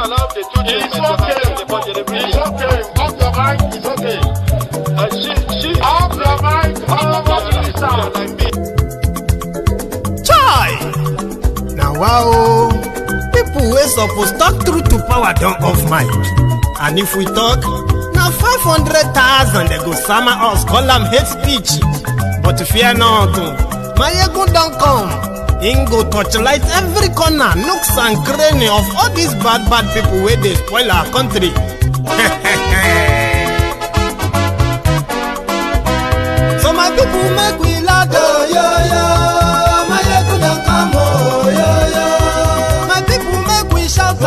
allow the two children to have the budget. It's okay. Off your mind. It's okay. She off your mind. Chai! Now wow, people wey suppose talk truth to power don't off mic. And if we talk, now 500,000 they go summer us, call them hate speech. But fear not, my ego don't come. Ingo torchlight every corner, nooks and cranny of all these bad people where they spoil our country. So my people make we laugh, oh, yo. My ego don't come, oh, yo. My people make we shout, oh,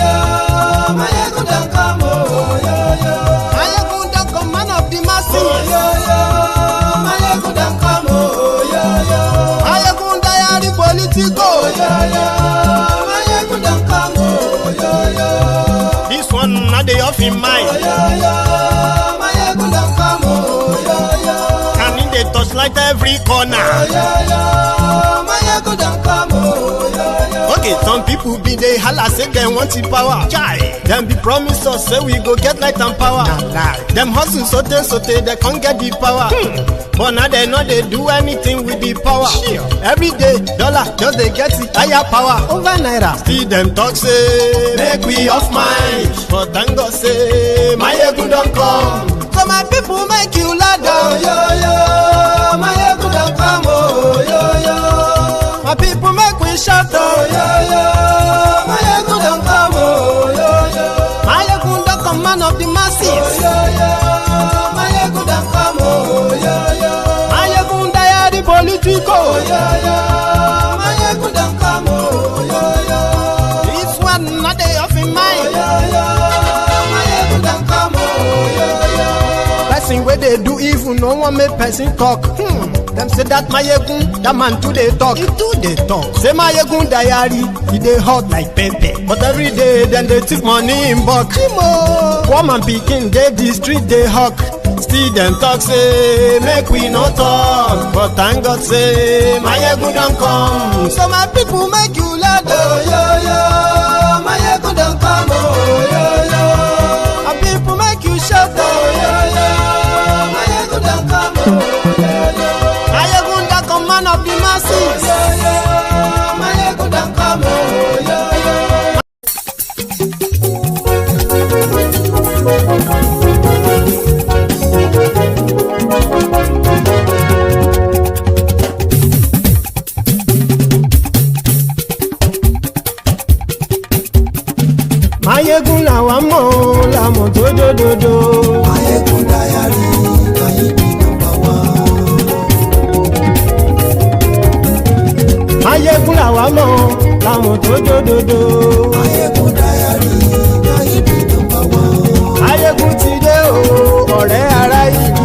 yo. My ego don't come, oh, yo. My ego don't come, man of the masses, oh, yo. My ego don't come, oh, yo. My ego diary politico, oh, yo. My ego don't come, oh, yo. This one not the off in mind, oh, yo. My ego don't come, oh, yo. And in the touchlight every corner, oh, yo. My ego don't come, oh, yo. Okay, some people be they holla say they want the power. Chai, them be promise us say we go get light and power. Them hustle sote they can't get the power. But now they know they do anything with the power. Every day dollar just they get the higher power over naira. Still them talk say make we off mind. But thank God say my ego don't come. So my people make you laugh, oh, yo. My ego don't come, oh, yo. My people make we shout, oh, yo. My ego don't come, oh, yo. My ego don't come, man of the masses, oh, yo. My ego don't come, oh, yo. My ego diary politico, oh, yo. My ego don't come, oh, yo. This one not the off in mind, oh, yo. My ego don't come, oh, yo. Person where they do evil, no one make person talk. Them say that my yegun, that man too they talk. He too they talk. Say my yegun diary, he they hot like pepper. But every day then they take money in bulk. Woman picking, they the street they hawk. Still them talk say make we no talk. But thank God say my yegun don't come. So my people make you laugh, oh, yo. My yegun don't come, oh, yo. My people make you shout, oh, yo. My yegun don't come, oh, yo. Man of the masses, my ego don't come, oh, yo. My ego la wa mo la mo do. My ego diary, Ayégun làwa mọ̀ làwọn tó jódodo. Ayégun diary náà ibi nọ́mbà wán. Ayégun ti dé o ọ̀rẹ́ ará ìlú.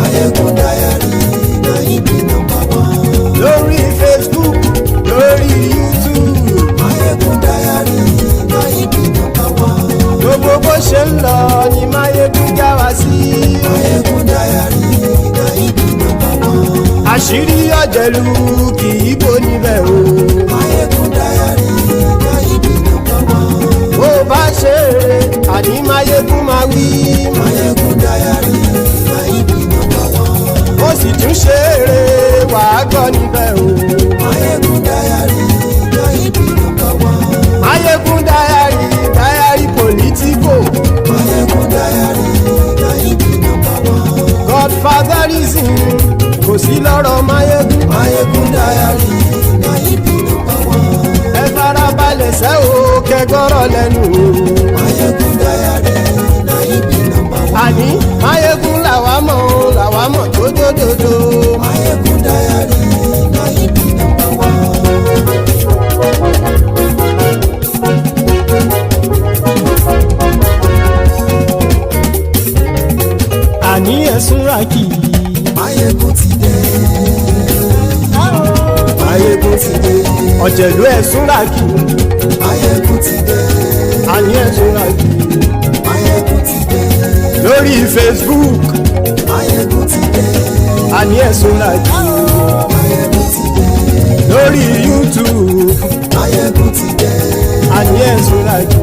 Ayégun diary náà ibi nọ́mbà wán. Lórí Facebook lórí YouTube. Ayégun diary náà ibi nọ́mbà wán. Gbogbo bó ṣe ń lọ ni Máyégún já wa sí. Ayégun diary náà ibi nọ́mbà wán. Àṣírí ọ̀jẹ̀lú kì í bò níbẹ̀ o. Máyégún diary náà ibi nọ́mbà wán. Bó bá ṣe eré àní Máyégún máa wí. Máyégún diary náà ibi nọ́mbà wán. Ó sì tún ṣe eré wàá gbọ́ níbẹ̀ o. Máyégún diary náà ibi nọ́mbà wán. Máyégún diary politico. Máyégún diary náà ibi nọ́mbà wán. Godfatherism kò sí lọ́rọ̀ Máyégún. Máyégún diary náà ibi nọ́mbà wán. Ẹ farabalẹ̀ sẹ́ o kẹgọ́rọ̀ lẹ́nu o. Máyégún diary náà ibi nọ́mbà wán. Àní Máyégún làwa mọ̀ tó dòdòdò. Máyégún diary náà ibi nọ́mbà wán. Àní ẹ̀sùn rákì. Máyégún ti dé. Máyégún ti dé. Ọ̀jẹ̀lú ẹ̀sùn rákì. Máyégún ti dé. Àní ẹ̀sùn rákì. Máyégún ti dé. Lórí Facebook. Máyégún ti dé. Àní ẹ̀sùn rákì. Máyégún ti dé. Lórí YouTube. Máyégún ti dé. Àní ẹ̀sùn rákì.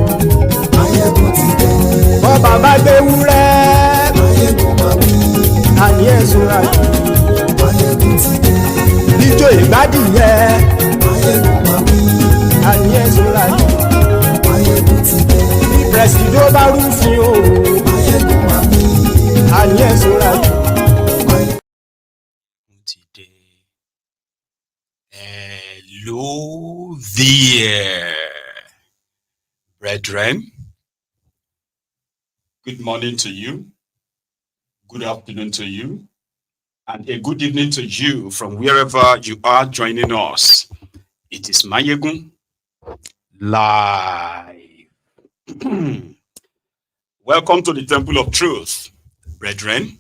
Sùràjù. Ijó ìgbádìyẹ. Àníyẹ Sùràjù. Bí pẹ̀sìdó bá rúfin o. Àníyẹ Sùràjù. Hello there, brethren. Good morning to you, good afternoon to you, and a good evening to you from wherever you are joining us. It is Mayegun live. Welcome to the Temple of Truth, brethren.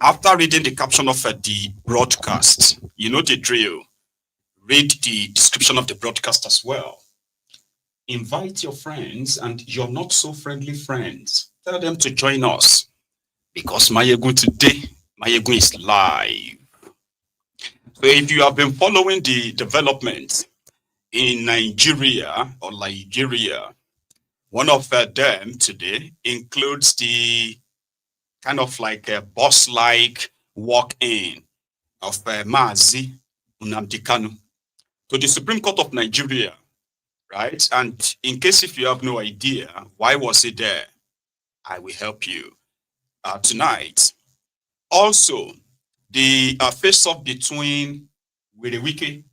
After reading the caption of the broadcast, you know the drill. Read the description of the broadcast as well. Invite your friends and your not so friendly friends. Tell them to join us because Mayegun today, Mayegun is live. So if you have been following the developments in Nigeria, one of them today includes the kind of like a boss-like walk-in of Mazi Nnamdi Kanu to the Supreme Court of Nigeria, right? And in case if you have no idea, why was it there? I will help you tonight. Also, the face-off between Werey Wike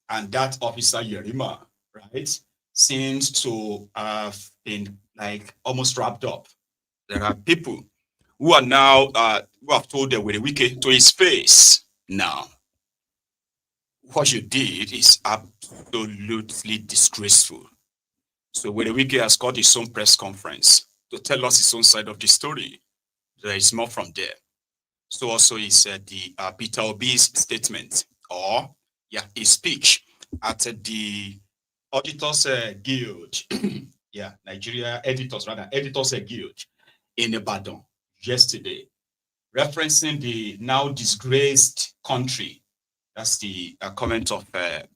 and that officer Yerima, right, seems to have been like almost wrapped up. There are people who are now, who have told the Werey Wike to his face now. What you did is absolutely disgraceful. So Werey Wike has got his own press conference to tell us his own side of the story. There is more from there. So also is the Peter Obi's statement or his speech at the Auditors Guild, Nigeria Editors Guild in Ibadan yesterday, referencing the now disgraced country. That's the comment of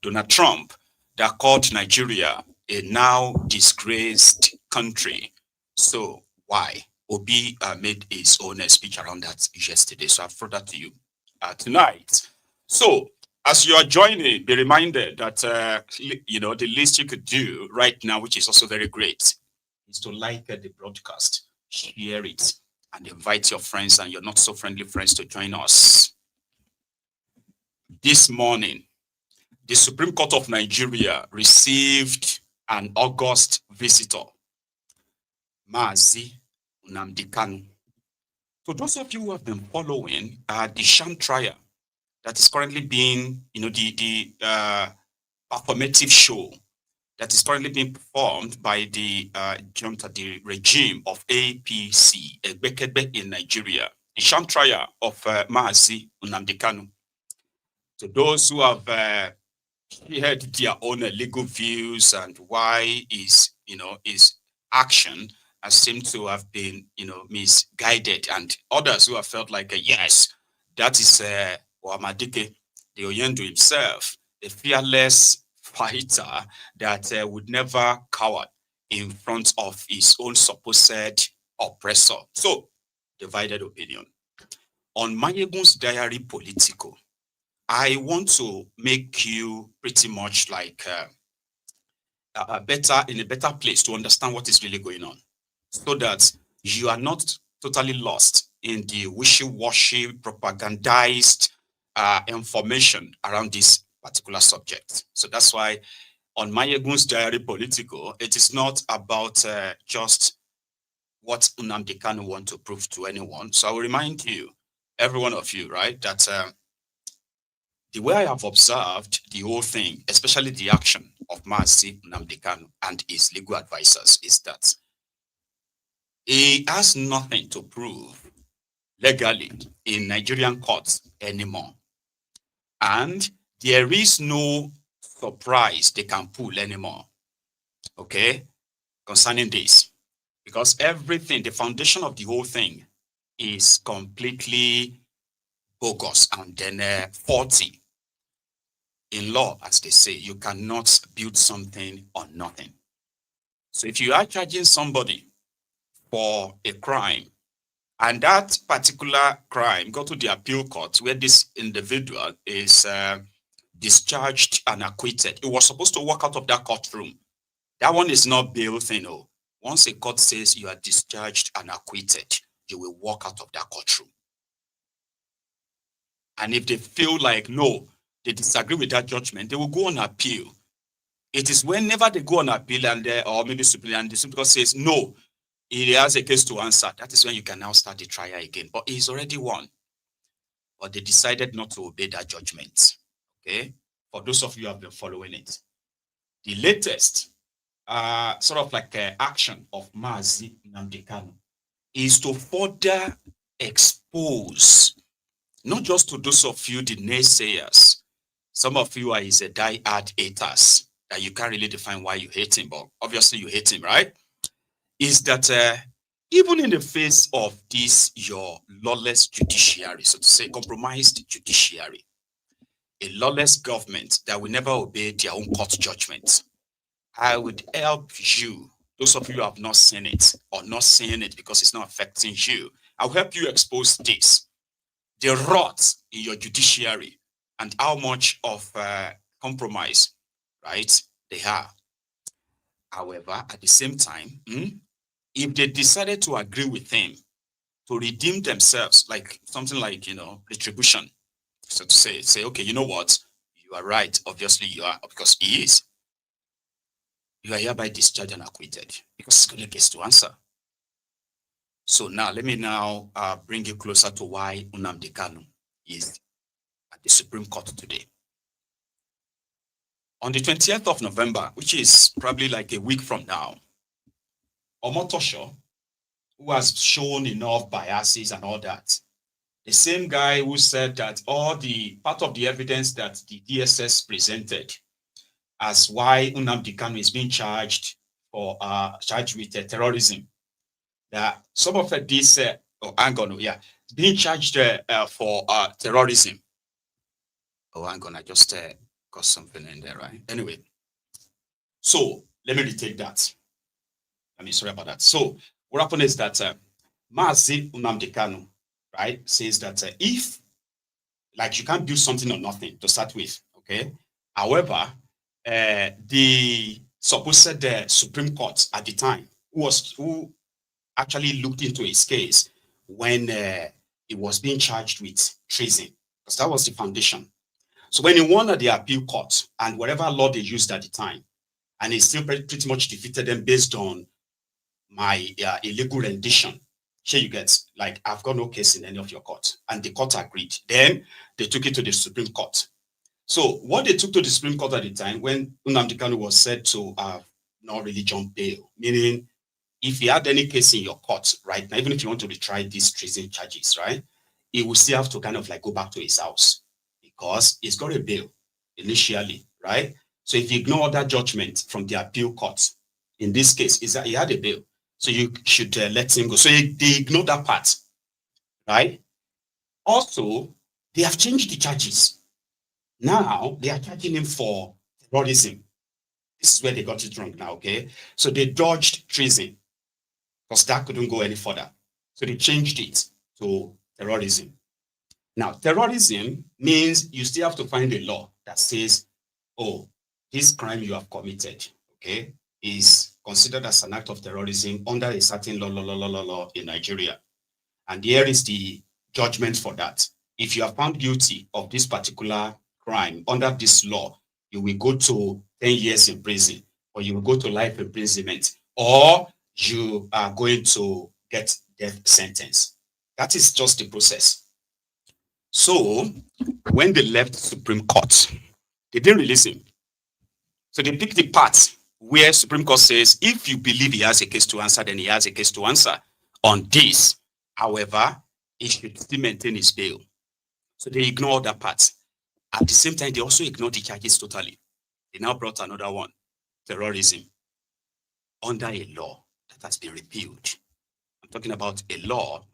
Donald Trump that called Nigeria a now disgraced country. So why? Obi made his own speech around that yesterday. So I've brought that to you tonight. So as you are joining, be reminded that, the least you could do right now, which is also very great, is to like the broadcast, share it, and invite your friends and your not so friendly friends to join us. This morning, the Supreme Court of Nigeria received an August visitor, Mazi Nnamdi Kanu. So those of you who have been following the sham trial that is currently being, the performative show that is currently being performed by the the regime of APC, Egbekebe in Nigeria, the sham trial of Mazi Nnamdi Kanu. To those who have shared their own legal views and why his action has seemed to have been, misguided, and others who have felt like, yes, that is Oamadike, the Oyendo himself, a fearless fighter that would never cower in front of his own supposed oppressor. So, divided opinion. On Mayegun's diary political, I want to make you pretty much like in a better place to understand what is really going on, so that you are not totally lost in the wishy-washy, propagandized information around this particular subject. So that's why on Mayegun's diary political, it is not about just what Nnamdi Kanu want to prove to anyone. So I will remind you, every one of you, right, that the way I have observed the whole thing, especially the action of Mazi Nnamdi Kanu and his legal advisors, is that he has nothing to prove legally in Nigerian courts anymore. And there is no surprise they can pull anymore, okay, concerning this. Because everything, the foundation of the whole thing is completely bogus and then faulty. In law, as they say, you cannot build something on nothing. So if you are charging somebody for a crime And that particular crime got to the appeal court where this individual is discharged and acquitted. It was supposed to walk out of that courtroom. That one is not bail thing. Oh. Once a court says you are discharged and acquitted, you will walk out of that courtroom. And if they feel like, no, they disagree with that judgment, they will go on appeal. It is whenever they go on appeal and or maybe Supreme Court says, no, he has a case to answer, that is when you can now start the trial again. But he's already won. But they decided not to obey that judgment. Okay? For those of you who have been following it. The latest sort of like action of Mazi Nnamdi Kanu is to further expose, not just to those of you, the naysayers. Some of you are his die-hard haters that you can't really define why you hate him, but obviously you hate him, right? Is that even in the face of this, your lawless judiciary, so to say, compromised judiciary, a lawless government that will never obey their own court judgments, I would help you, those of you who have not seen it or not seeing it because it's not affecting you, I'll help you expose this, the rot in your judiciary and how much of compromise, right, they have. However, at the same time, if they decided to agree with him to redeem themselves, like something like, retribution, so to say, okay, you know what, you are right, obviously you are, because he is. You are hereby discharged and acquitted because it's going to get to answer. So now, let me now bring you closer to why Nnamdi Kanu is at the Supreme Court today. On the 20th of November, which is probably like a week from now, Omotosho, who has shown enough biases and all that, the same guy who said that all the part of the evidence that the DSS presented as why Nnamdi Kanu is being charged with terrorism, that some of this being charged for terrorism. Oh, hang on, I just got something in there, right? Anyway, so let me retake that. Sorry about that. So what happened is that Mazi Nnamdi Kanu, right, says that if, like, you can't build something on nothing to start with, okay? However, the supposed Supreme Court at the time, who actually looked into his case when he was being charged with treason, because that was the foundation. So when he won at the appeal court and whatever law they used at the time, and he still pretty much defeated them based on my illegal rendition. Here you get, like, I've got no case in any of your court, and the court agreed. Then they took it to the Supreme Court. So what they took to the Supreme Court at the time, when Nnamdi Kanu was said to not really jump bail, meaning if he had any case in your court right now, even if you want to retry these treason charges, right, he will still have to kind of like go back to his house because he's got a bail initially, right? So if you ignore that judgment from the appeal court, in this case, is that he had a bail. So you should let him go. So they ignore that part, right? Also, they have changed the charges. Now, they are charging him for terrorism. This is where they got it wrong now, okay? So they dodged treason because that couldn't go any further. So they changed it to terrorism. Now, terrorism means you still have to find a law that says, oh, this crime you have committed, okay, is considered as an act of terrorism under a certain law in Nigeria. And here is the judgment for that. If you are found guilty of this particular crime under this law, you will go to 10 years in prison, or you will go to life imprisonment, or you are going to get death sentence. That is just the process. So when they left Supreme Court, they didn't release him. So they picked the part where Supreme Court says, if you believe he has a case to answer, then he has a case to answer on this. However, he should still maintain his bail. So they ignored that part. At the same time, they also ignored the charges totally. They now brought another one, terrorism, under a law that has been repealed. I'm talking about a law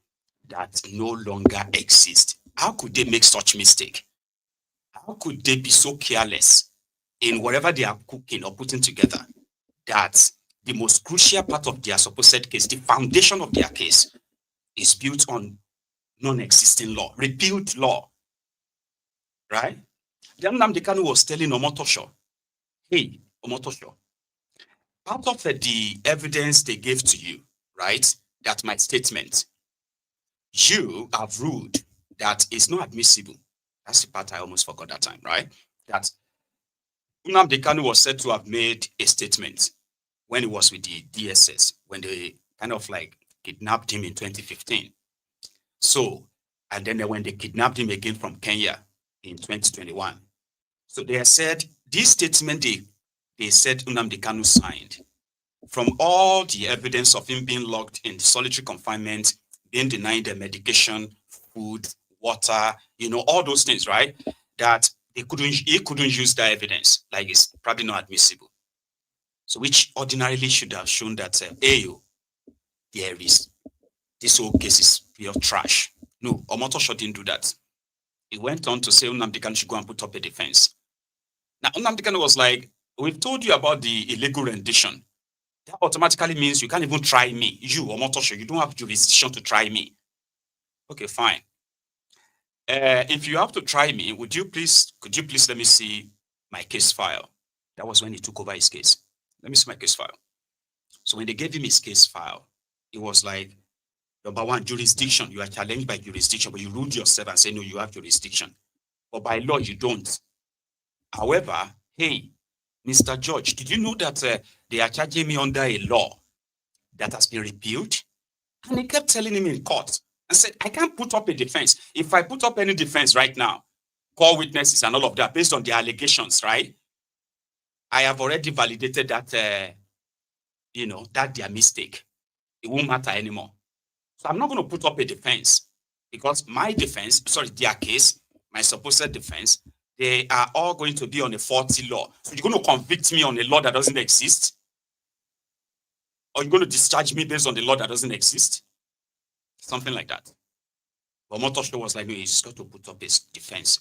that no longer exists. How could they make such mistake? How could they be so careless in whatever they are cooking or putting together that the most crucial part of their supposed case, the foundation of their case, is built on non-existing law, repealed law, right? Then Nnamdi Kanu was telling Omotosho, hey, Omotosho, part of the evidence they gave to you, right, that my statement, you have ruled that it's not admissible. That's the part I almost forgot that time, right? That Nnamdi Kanu was said to have made a statement when he was with the DSS, when they kind of like kidnapped him in 2015. So, and then when they kidnapped him again from Kenya in 2021. So they said, this statement they said Nnamdi Kanu signed, from all the evidence of him being locked in solitary confinement, being denied the medication, food, water, all those things, right? That he couldn't use that evidence, like it's probably not admissible. So which ordinarily should have shown that, there is, this whole case is pure trash. No, Omotosho didn't do that. He went on to say Nnamdi Kanu should go and put up a defense. Now, Nnamdi Kanu was like, we've told you about the illegal rendition. That automatically means you can't even try me. You, Omotosho, you don't have jurisdiction to try me. Okay, fine. If you have to try me, could you please let me see my case file? That was when he took over his case. Let me see my case file. So when they gave him his case file, it was like, number one, jurisdiction. You are challenged by jurisdiction, but you ruled yourself and say, no, you have jurisdiction. But by law, you don't. However, hey, Mr. Judge, did you know that they are charging me under a law that has been repealed? And he kept telling him in court and said, I can't put up a defense. If I put up any defense right now, call witnesses and all of that based on the allegations, right? I have already validated that, that their mistake. It won't matter anymore. So I'm not going to put up a defense because their case, my supposed defense, they are all going to be on a faulty law. So you're going to convict me on a law that doesn't exist? Or you're going to discharge me based on the law that doesn't exist? Something like that. But Omotosho was like, no, he's got to put up his defense.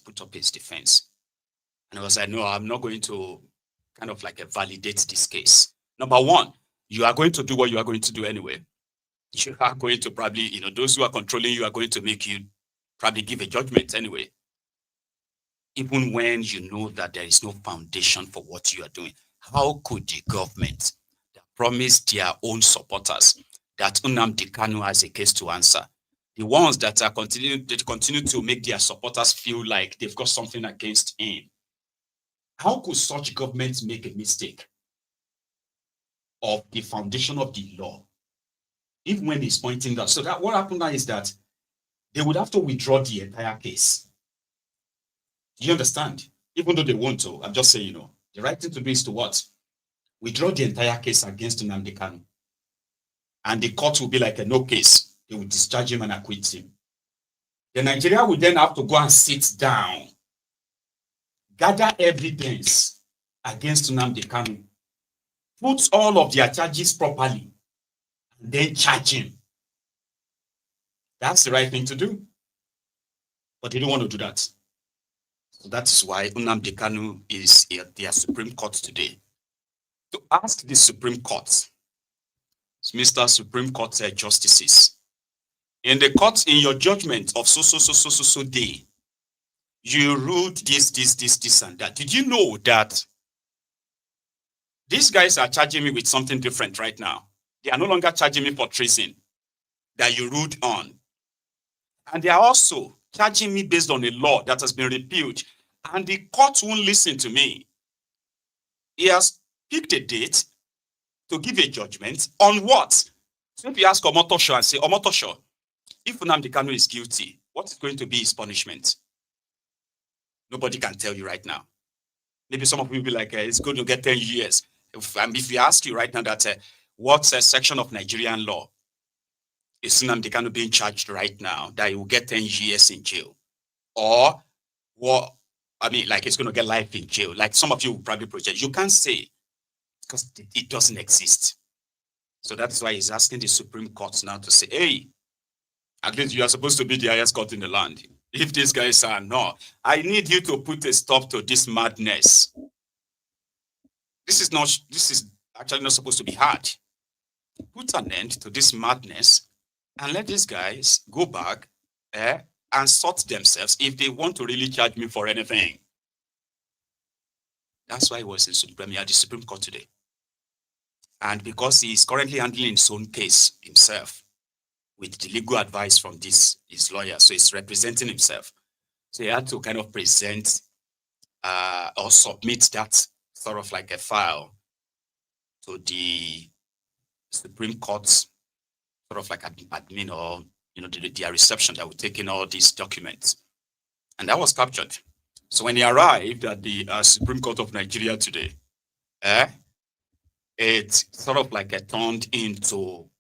And I was like, no, I'm not going to kind of like validate this case. Number one, you are going to do what you are going to do anyway. You are going to probably, those who are controlling you are going to make you probably give a judgment anyway. Even when you know that there is no foundation for what you are doing. How could the government that promised their own supporters that Nnamdi Kanu has a case to answer, the ones that are continue to make their supporters feel like they've got something against him, how could such government make a mistake of the foundation of the law, even when he's pointing that? So that what happened now is that they would have to withdraw the entire case. Do you understand? Even though they want to, I'm just saying, the right thing to do is to what? Withdraw the entire case against Nnamdi Kanu. And the court will be like a no case. They will discharge him and acquit him. The Nigeria will then have to go and sit down, gather evidence against Nnamdi Kanu, put all of their charges properly, and then charge him. That's the right thing to do. But they don't want to do that. So that is why Nnamdi Kanu is at their Supreme Court today. To ask the Supreme Court, Mr. Supreme Court justices, in the court, in your judgment of so day, you ruled this, and that. Did you know that these guys are charging me with something different right now? They are no longer charging me for treason that you ruled on. And they are also charging me based on a law that has been repealed, and the court won't listen to me. He has picked a date to give a judgment on what? So if you ask Omotosho and say, Omotosho, if Nnamdi Kanu is guilty, what is going to be his punishment? Nobody can tell you right now. Maybe some of you will be like, it's going to get 10 years. If we ask you right now that what section of Nigerian law is Nnamdi Kanu being charged right now that he will get 10 years in jail? Or what? Like it's going to get life in jail. Like some of you will probably project. You can't say because it doesn't exist. So that's why he's asking the Supreme Court now to say, hey, at least you are supposed to be the highest court in the land. If these guys are not, I need you to put a stop to this madness. This is actually not supposed to be hard. Put an end to this madness and let these guys go back and sort themselves if they want to really charge me for anything. That's why he was in the Supreme Court today. And because he is currently handling his own case himself with the legal advice from his lawyer, so he's representing himself. So he had to kind of present or submit that sort of like a file to the Supreme Court, sort of like admin or their reception that would take in all these documents. And that was captured. So when he arrived at the Supreme Court of Nigeria today, it sort of like turned into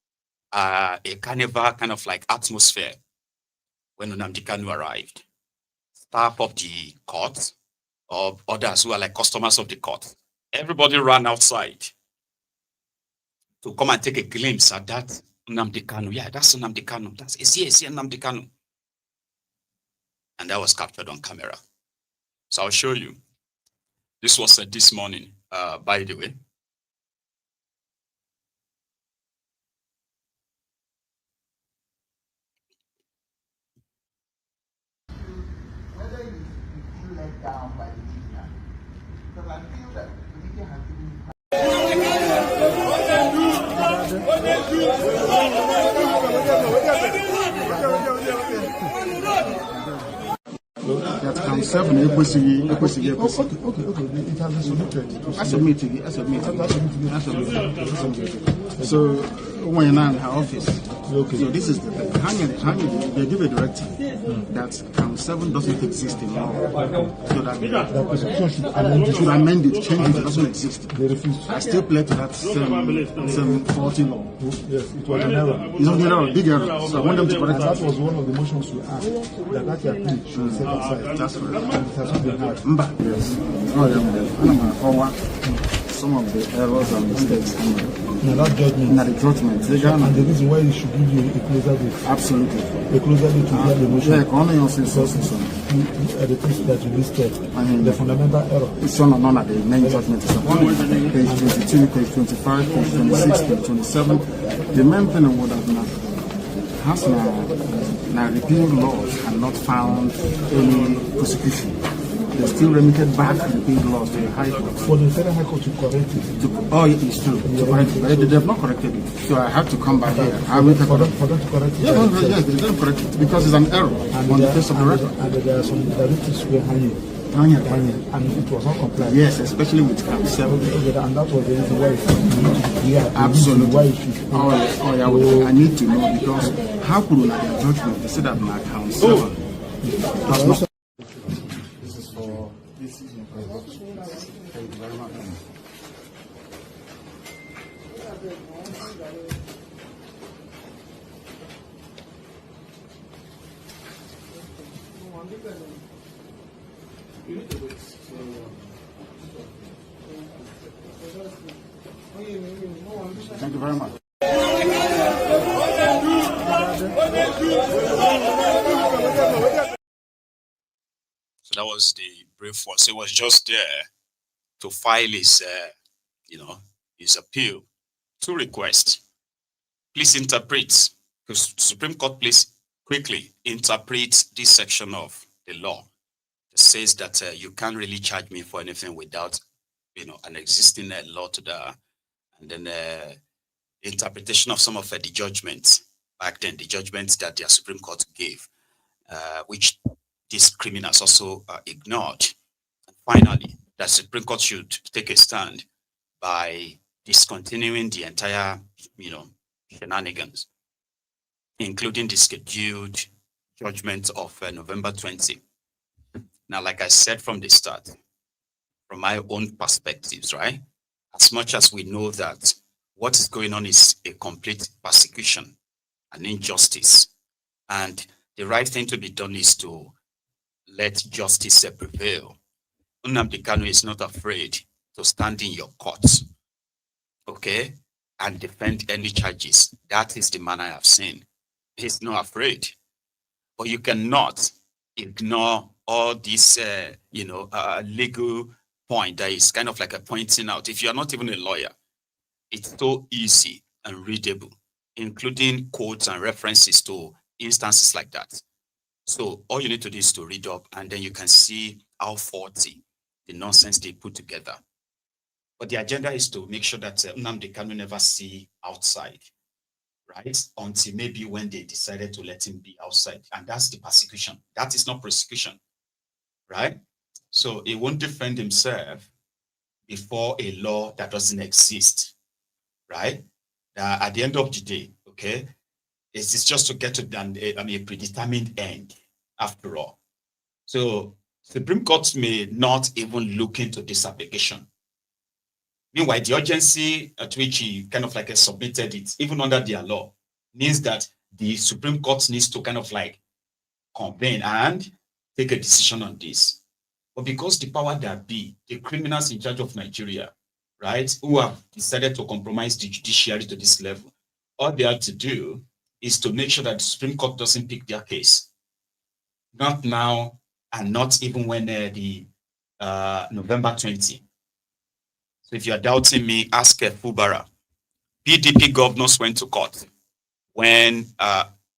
a carnival kind of like atmosphere when Nnamdi Kanu arrived. Staff of the court or others who are like customers of the court, everybody ran outside to come and take a glimpse at that Nnamdi Kanu. Yeah, that's Nnamdi Kanu. It's here Nnamdi Kanu. And that was captured on camera. So I'll show you. This was this morning, by the way. Whether you feel let down by the media, because I feel that the media has given that can serve an equity. Okay, it has been submitted. So when in her office, so this is the thing. Hanging, they give a directive that Count 7 doesn't exist anymore. So that the prosecution should amend it, change it, it doesn't exist. They refuse. I still play to that 740 law. Yes, it was an error. It's not an error, big error. So I want them to correct that. That was one of the motions we asked. That appeal should be set aside. That's correct. And it has not been heard. Yes. Some of the errors and mistakes in that judgment. The judgment. And the reason why you should give you a closer date. Absolutely. A closer date to hear the motion. The things that you listed, the fundamental error. It's shown on the main judgment. Page 22, page 25, page 26, page 27. The main thing would have been has now repealed laws and not found any prosecution. They still remitted back repealed laws to the High Court. For the Federal High Court to correct it. It's true. To correct it. But they have not corrected it. So I have to come back here. For them to correct it? Yes, they didn't correct it because it's an error on the face of the record. And there are some directives were hanging. And it was not compliant. Yes, especially with Count 7. And that was the reason why it should. Absolutely. Why it should. I need to know because how could we have a judgment to say that my Count 7 does not. This is for this season. Thank you very much. Thank you very much. So that was the brief one. So it was just there to file his, his appeal. Two requests. Please interpret, because Supreme Court, please quickly interpret this section of the law. It says that you can't really charge me for anything without, an existing law to the, and then interpretation of some of the judgments back then, the judgments that the Supreme Court gave, which these criminals also ignored. And finally, the Supreme Court should take a stand by discontinuing the entire, shenanigans, including the scheduled judgment of November 20. Now, like I said from the start, from my own perspectives, right? As much as we know that what is going on is a complete persecution and injustice, and the right thing to be done is to let justice prevail. Nnamdi Kanu is not afraid to stand in your courts, okay, and defend any charges. That is the man I have seen. He's not afraid. But you cannot ignore all this, legal point that is kind of like a pointing out. If you're not even a lawyer, it's so easy and readable including quotes and references to instances like that. So all you need to do is to read up, and then you can see how faulty the nonsense they put together. But the agenda is to make sure that Nnamdi Kanu never see outside, right? Until maybe when they decided to let him be outside. And that's the persecution. That is not prosecution, right? So he won't defend himself before a law that doesn't exist, right? At the end of the day, okay, it's just to get to a predetermined end after all. So Supreme Court may not even look into this application. Meanwhile, the urgency at which he kind of like submitted it, even under their law, means that the Supreme Court needs to kind of like convene and take a decision on this. But because the power that be, the criminals in charge of Nigeria, right, who have decided to compromise the judiciary to this level, all they have to do is to make sure that the Supreme Court doesn't pick their case. Not now, and not even when the November 20. So if you're doubting me, ask Fubara. PDP governors went to court when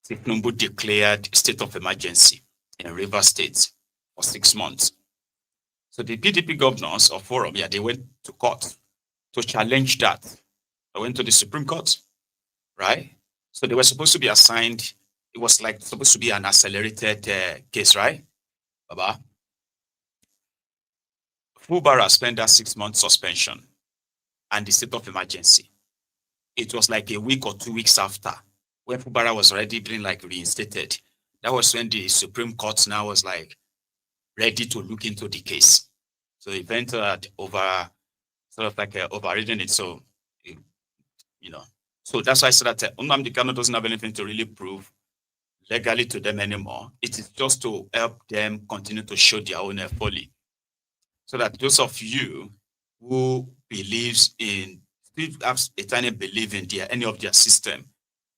Tinubu declared state of emergency in Rivers State for 6 months. So the PDP governors of Forum, they went to court to challenge that. They went to the Supreme Court, right? So they were supposed to be assigned, it was like supposed to be an accelerated case, right? Baba? Fubara spent that 6 month suspension and the state of emergency. It was like a week or 2 weeks after, when Fubara was already being like reinstated. That was when the Supreme Court now was like ready to look into the case. So it went over, sort of like overridden it. So, so that's why I said that Nnamdi Kanu doesn't have anything to really prove legally to them anymore. It is just to help them continue to show their own folly. So that those of you who believes in, still have a tiny belief in any of their system,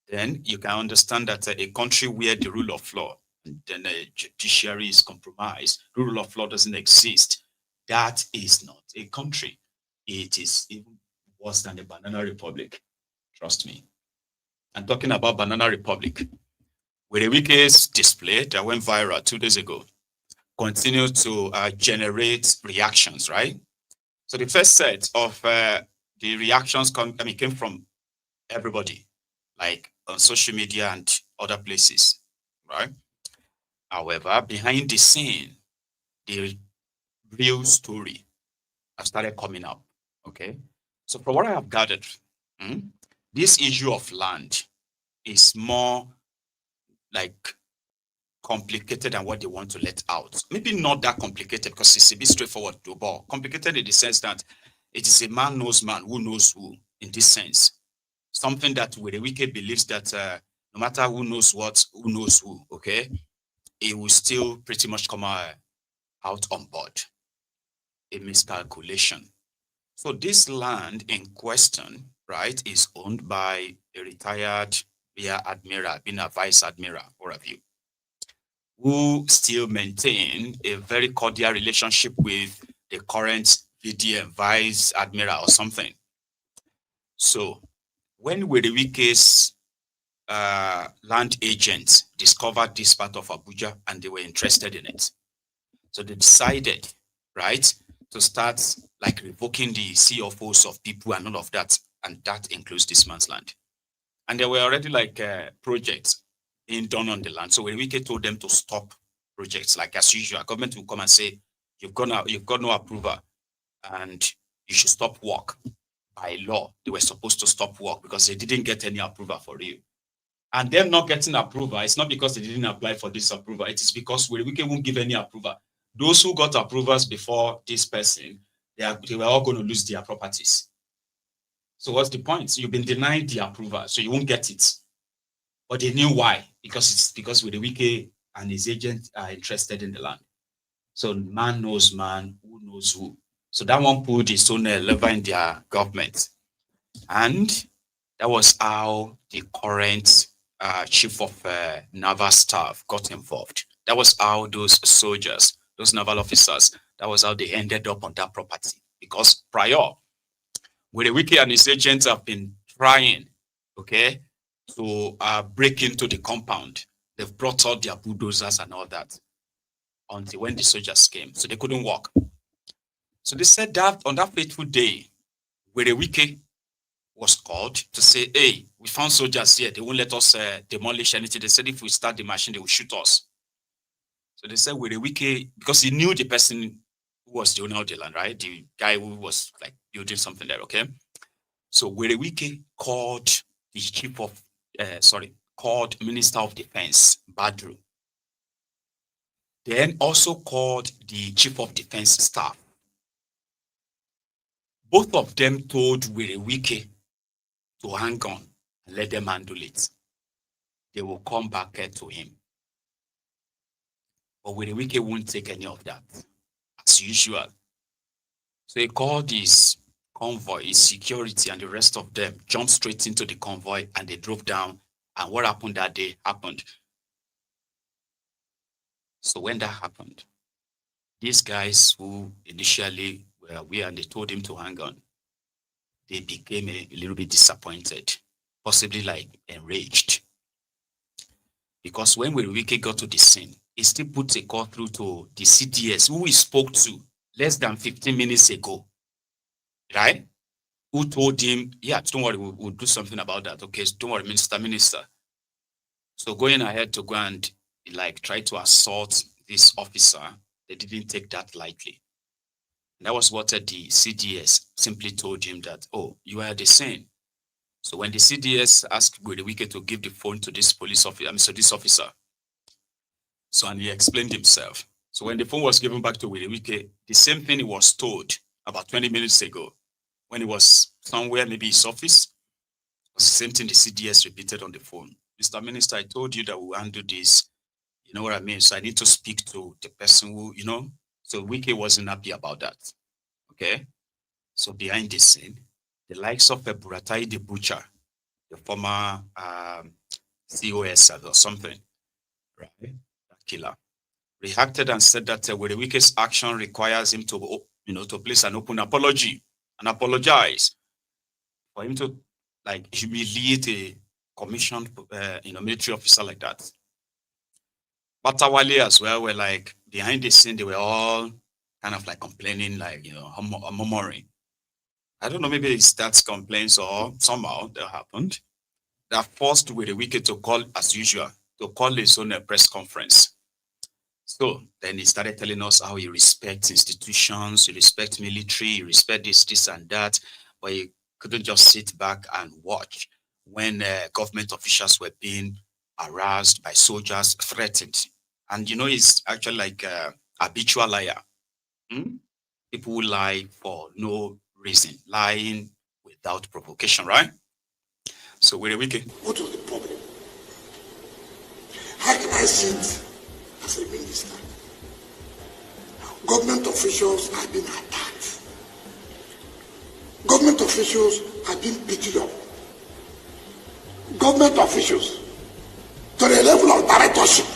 then you can understand that a country where the rule of law and then the judiciary is compromised, rule of law doesn't exist, that is not a country. It is even worse than the Banana Republic. Trust me. And talking about Banana Republic, Werey Wike's display that went viral 2 days ago continued to generate reactions, right? So the first set of the reactions came from everybody, like on social media and other places, right? However, behind the scene, the real story has started coming up, okay? So from what I have gathered, this issue of land is more like complicated than what they want to let out. Maybe not that complicated because it's a bit straightforward, but complicated in the sense that it is a man knows man who knows who in this sense. Something that Werey Wike believes that no matter who knows what, who knows who, okay, it will still pretty much come out on board. A miscalculation. So this land in question, right, is owned by a retired rear admiral, being a vice admiral, or a view, who still maintain a very cordial relationship with the current VDM, vice admiral or something. So when Werey Wike's land agents discovered this part of Abuja and they were interested in it, so they decided, right, to start like revoking the CFOs of people and all of that, and that includes this man's land. And there were already like projects being done on the land. So Werey Wike told them to stop projects, like as usual, government will come and say, you've got no approval and you should stop work. By law, they were supposed to stop work because they didn't get any approval for you. And them not getting approval, it's not because they didn't apply for this approval, it is because Werey Wike won't give any approval. Those who got approvals before this person, they were all going to lose their properties. So what's the point? So you've been denied the approval, so you won't get it. But they knew why, because it's because Werey Wike and his agent are interested in the land. So man knows man, who knows who. So that one put his own lever in their government. And that was how the current chief of naval staff got involved. That was how those soldiers, those naval officers, that was how they ended up on that property. Because prior, Werey Wike and his agents have been trying, okay, to break into the compound. They've brought out their bulldozers and all that until when the soldiers came. So they couldn't walk. So they said that on that fateful day, Werey Wike was called to say, hey, we found soldiers here. They won't let us demolish anything. They said if we start the machine, they will shoot us. So they said Werey Wike, because he knew the person who was the owner of the land, right? The guy who was like building something there, okay? So Werey Wike called the chief of, called Minister of Defense, Badru. Then also called the Chief of Defense Staff. Both of them told Werey Wike to hang on and let them handle it. They will come back to him. But Werey Wike won't take any of that, as usual. So he called his convoy, his security, and the rest of them jumped straight into the convoy and they drove down. And what happened that day happened. So when that happened, these guys who initially were aware and they told him to hang on, they became a little bit disappointed, possibly like enraged. Because when Werey Wike got to the scene, he still put a call through to the CDS, who he spoke to less than 15 minutes ago, right? Who told him, yeah, don't worry, we'll do something about that. Okay, so don't worry, minister. So going ahead to go and like try to assault this officer, they didn't take that lightly. And that was what the CDS simply told him that, oh, you are the same. So when the CDS asked Werey Wike to give the phone to this police officer, this officer, so and he explained himself. So when the phone was given back to Werey Wike, the same thing he was told about 20 minutes ago, when he was somewhere, maybe his office, was the same thing the CDS repeated on the phone. Mr. Minister, I told you that we'll handle this. You know what I mean? So I need to speak to the person who, you know. So Wike wasn't happy about that. Okay? So behind the scene, the likes of Buratai the butcher, the former COS or something, right? That killer, reacted and said that Werey Wike's action requires him to, to place an open apology and apologize for him to like humiliate a commissioned, military officer like that. Mattawale as well were like behind the scene. They were all kind of like complaining, like murmuring. I don't know, maybe it's that complaints or somehow that happened that forced Werey Wike to call, as usual, to call his own press conference. So then he started telling us how he respects institutions, he respects military, he respects this and that, but he couldn't just sit back and watch when government officials were being harassed by soldiers, threatened. And he's actually like a habitual liar. People who lie for no reason, lying without provocation, right? So Werey Wike. What was the problem? How can I sit as a minister? Government officials have been attacked. Government officials have been beaten up. Government officials to the level of directorship.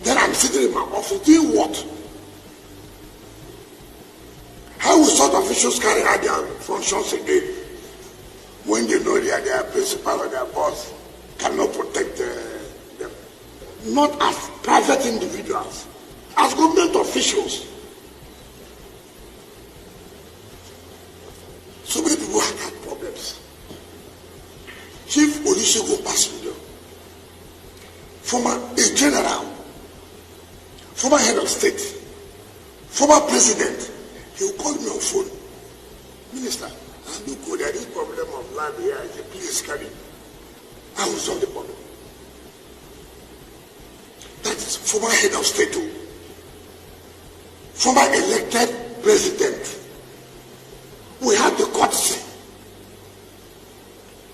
Then I'm sitting in my office doing what? How will such officials carry out their functions again when they know their principal or their boss cannot protect them? Not as private individuals, as government officials. So many people have had problems. Chief Olusegun Obasanjo, former general, former head of state, former president, he will call me on phone. Minister, look, there is problem of land here. I say, please carry. I will solve the problem. That is former head of state, former elected president. We have the courtesy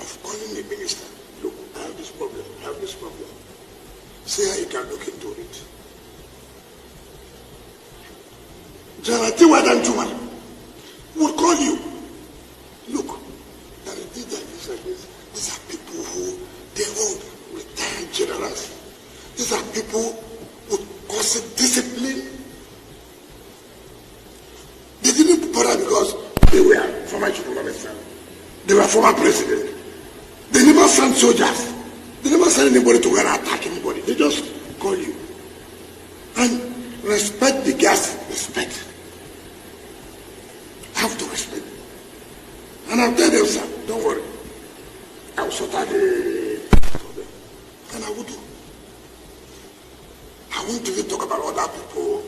of calling the minister. Look, I have this problem. I have this problem. See how you can look into it. General Tiwadan Juma will call you. Look, there is this. These are people who they all retired generals. These are people with constant discipline. They didn't bother because they were former chief of minister. They were former president. They never send soldiers. They never send anybody to go and attack anybody. They just call you. And respect the gas. Respect. Have to respect. And I'll tell them, sir, don't worry. I will sort out the problem. And I will do. I won't even talk about other people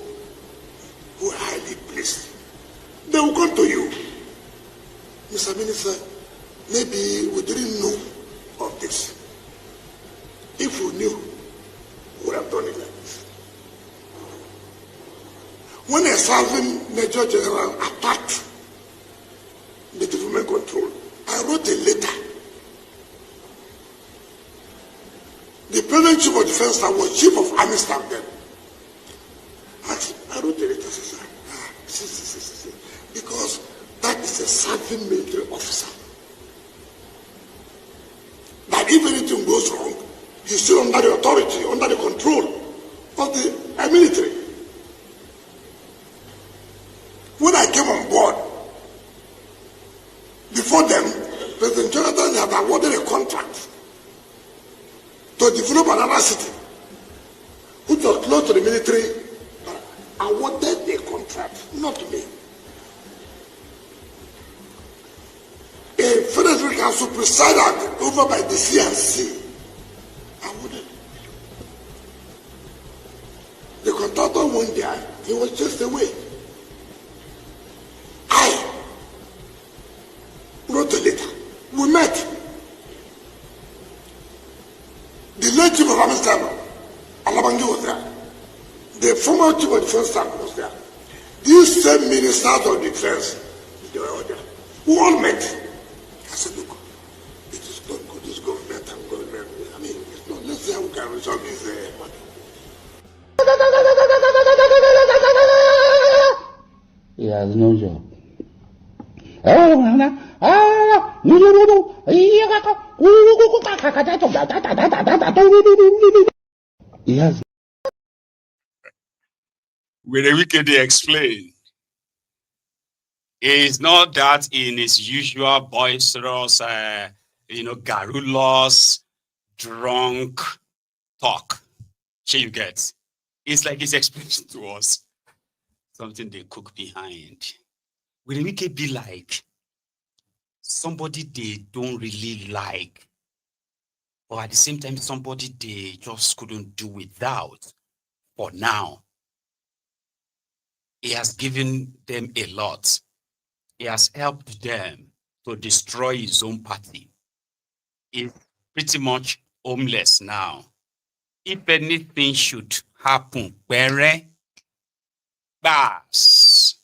who are highly placed. They will come to you. Mr. Minister, maybe we didn't know of this. If we knew, we would have done it like this. When a serving Major General attacked the development control, I wrote a letter. The present Chief of Defense Staff was Chief of Army Staff then. I wrote a letter, sir. Because that is a serving military officer. That if anything goes wrong, he's still under the authority, under the control of the military. When I came on board, before them, President Jonathan had awarded a contract to develop another city, which was close to the military, but awarded a contract, not me. A Federal Council presided over by the CNC. Awarded. The contractor went there, he was just away. I wrote a letter. We met. The late Chief of Army Staff, Alabangi, was there. The former Chief of Defense Staff was there. These same ministers of defense, they were all there. We all met. I said, look, it is not good, this government and government. I mean, it's not, let's see how we can resolve this matter. He has no job. He has. Werey Wike they explain. It's not that in his usual boisterous, garrulous, drunk talk. You get. It's like he's explaining to us something they cook behind. Werey Wike be like somebody they don't really like, or at the same time somebody they just couldn't do without for now. He has given them a lot. He has helped them to destroy his own party. He's pretty much homeless now. If anything should happen, Werey, Bass,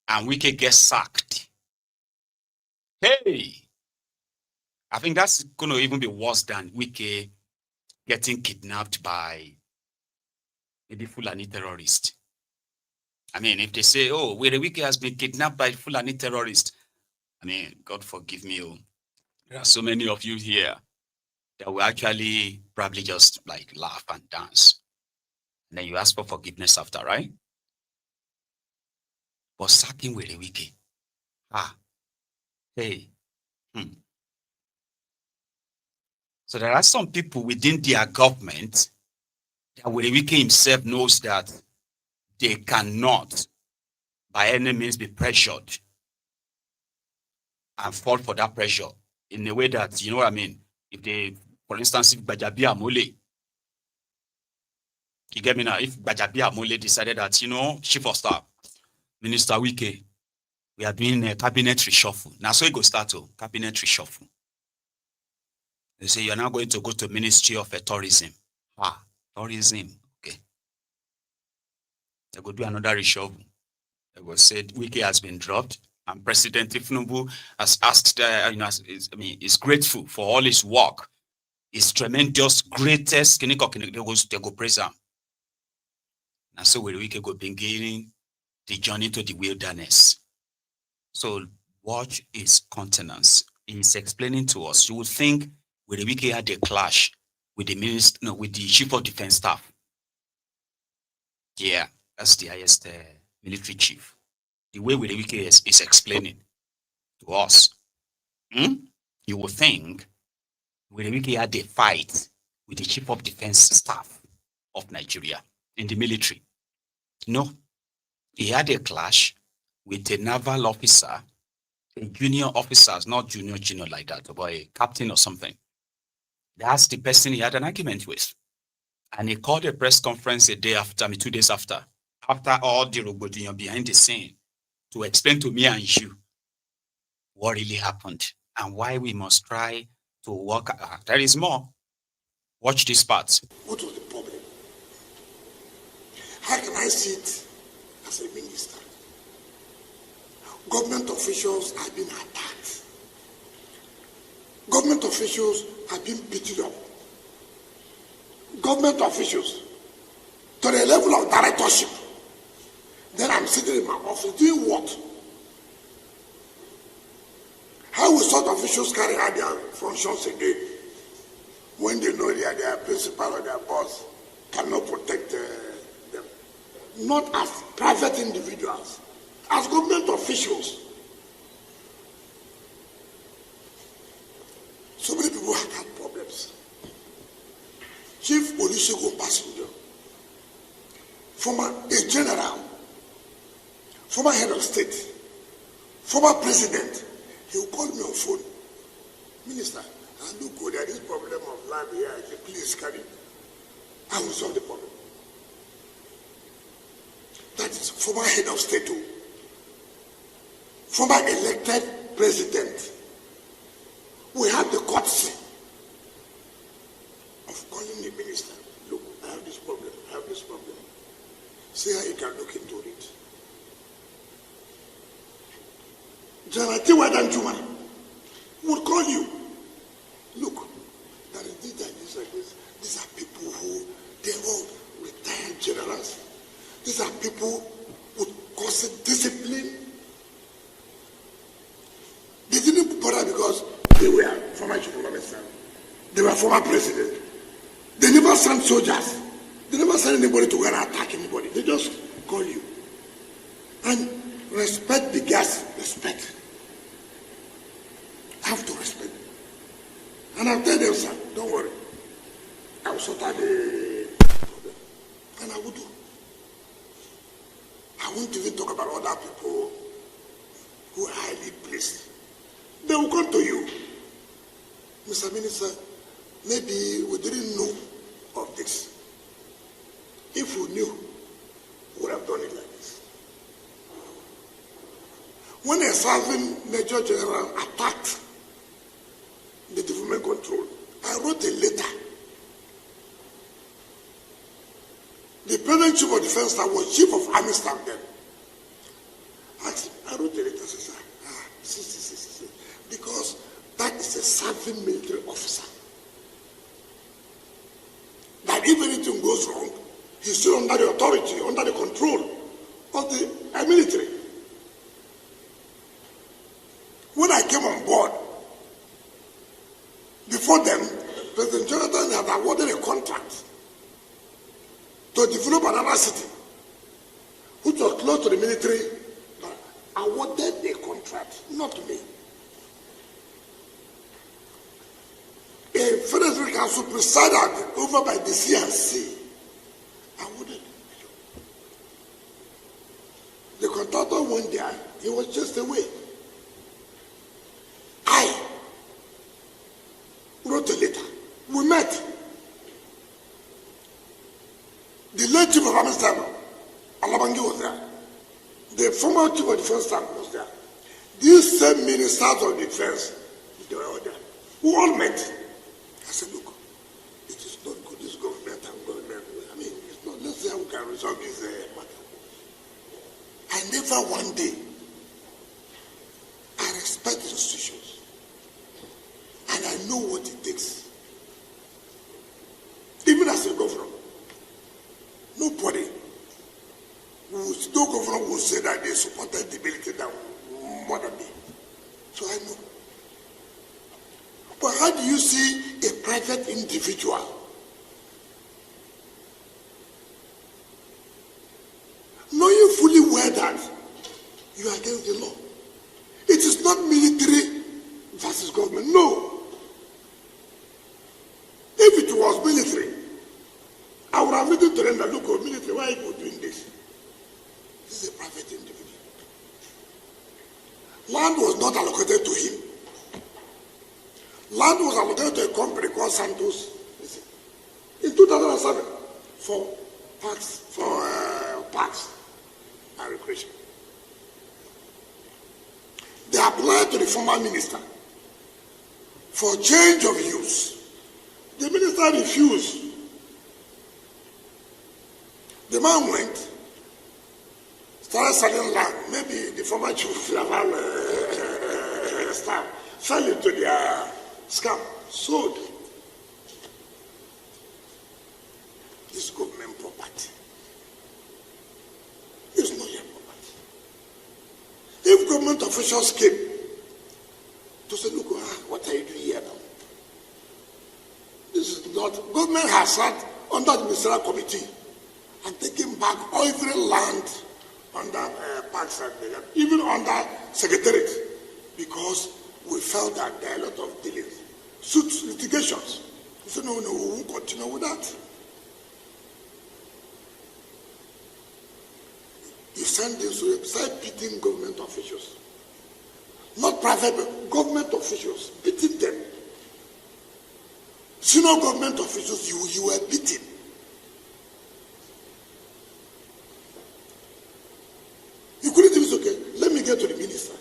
and Wike get sacked. Hey, I think that's going to even be worse than Wike getting kidnapped by maybe Fulani terrorist. I mean, if they say, oh, Werey Wike has been kidnapped by Fulani terrorist, I mean, God forgive me, oh, there are so many of you here that will actually probably just like laugh and dance. And then you ask for forgiveness after, right? But sacking Werey Wike, hey. So there are some people within their government that Werey Wike himself knows that they cannot by any means be pressured and fall for that pressure in a way that, you know what I mean? If they, for instance, if Bajabi Amole, you get me now, if Bajabi Amole decided that, Chief of Staff, Minister Wike, we are doing a cabinet reshuffle. Now, so it go start to cabinet reshuffle. They say you're now going to go to Ministry of Tourism. Tourism, okay. They go do another reshuffle. They go say Wike has been dropped, and President Tinubu has asked, is grateful for all his work, his tremendous, greatest. They go praise him. And so Werey Wike go beginning the journey to the wilderness. So watch his countenance. He's explaining to us. You would think Werey Wike had a clash with the minister, with the Chief of Defense Staff. Yeah, that's the highest military chief. The way Werey Wike is explaining to us, you would think Werey Wike had a fight with the chief of defense staff of Nigeria in the military. No, he had a clash with a naval officer, a junior officer, not junior like that, but a captain or something. That's the person he had an argument with. And he called a press conference a day after, 2 days after all the robodino behind the scene, to explain to me and you what really happened and why we must try to work. There is more. Watch this part. What was the problem? How can I see it as a minister? Government officials have been attacked. Government officials have been beaten up. Government officials to the level of directorship. Then I'm sitting in my office doing what? How will such officials carry out their functions again when they know they are their principal or their boss cannot protect them? Not as private individuals, as government officials. So many people have had problems. Chief Olusegun Obasanjo, former a general, former head of state, former president, he will call me on phone. Minister, I look good at this problem of land here. I say, please carry it. I will solve the problem. That is former head of state, former elected president. We have the courtesy of calling the minister. Look, I have this problem. I have this problem. See how you can look into it. General Tiwadan would call you. Look, there is this like this. These are people who, they're all retired generals. These are people with cause discipline. They didn't bother because they were former chief of army staff. They were former president. They never sent soldiers. They never sent anybody to go and attack anybody. They just call you. And respect the gas, respect. Have to respect. And I'll tell them, sir, don't worry. I will sort out the problem. And I will do. I won't even talk about other people who are highly placed. They will come to you. Mr. Minister, maybe we didn't know of this. If we knew, we would have done it like this. When a serving Major General attacked the development control, I wrote a letter. The President Chief of Defense Staff was Chief of Army Staff then. I wrote a letter, sir. See. Because that is a serving military officer. That if anything goes wrong, he's still under the authority, under the control of the military. When I came on board, before then, President Jonathan had awarded a contract to develop another city, which was close to the military, but awarded a contract, not to me. A Federal Council presided over by the CNC awarded. The contractor went there, he was just away. I wrote a letter. We met. The late Chief of Army Staff, Alabangi, was there. The former Chief of Defense Staff was there. These same ministers of defense, they were all there. We all met. I said, look, it is not good, this government and government. I mean, it's not, let's see how we can resolve this matter. I never one day, I respect the institutions. And I know what it takes. Even as a governor, nobody, no governor will say that they supported the military more than me. So I know. But how do you see a private individual knowing fully well that you are against the law? It is not military versus government. No. have written to them that, look, military, why are you doing this? This is a private individual. Land was not allocated to him. Land was allocated to a company called Santos in 2007 for parks and recreation. They applied to the former minister for change of use. The minister refused. The man went, started selling land. Maybe the former chief of naval staff fell into their scam, sold. This government property is not your property. If government officials came to say, look, what are you doing here now? This is not, government has sat under the ministerial committee and taken back every land under parks and even under secretariat, because we felt that there are a lot of dealings, suits, litigations. We said, no, we won't continue with that. You send this to start beating government officials. Not private, but government officials, beating them. Senior government officials, you were beating. You couldn't even say, okay, let me get to the minister.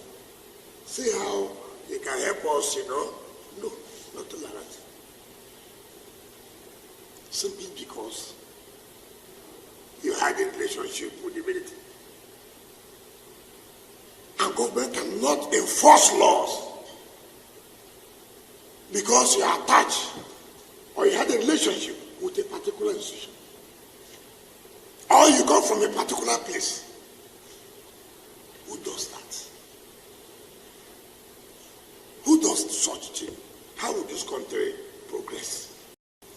See how he can help us, No, not to like that. Simply because you had a relationship with the military. And government cannot enforce laws because you are attached or you had a relationship with a particular institution, or you come from a particular place. Who does that? Who does such thing? How would this country progress?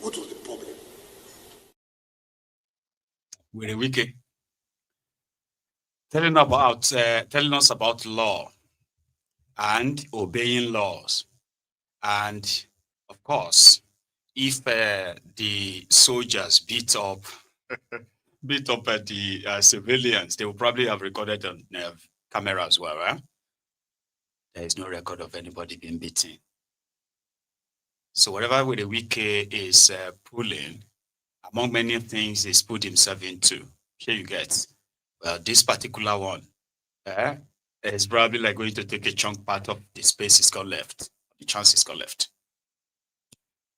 What was the problem? Werey Wike telling us about law and obeying laws, and of course, if the soldiers beat up the civilians, they will probably have recorded on camera as well, right? There is no record of anybody being beaten. So whatever Werey Wike is pulling, among many things he's put himself into, here you get. Well, this particular one is probably like going to take a chunk part of the space he's got left, the chance he's got left.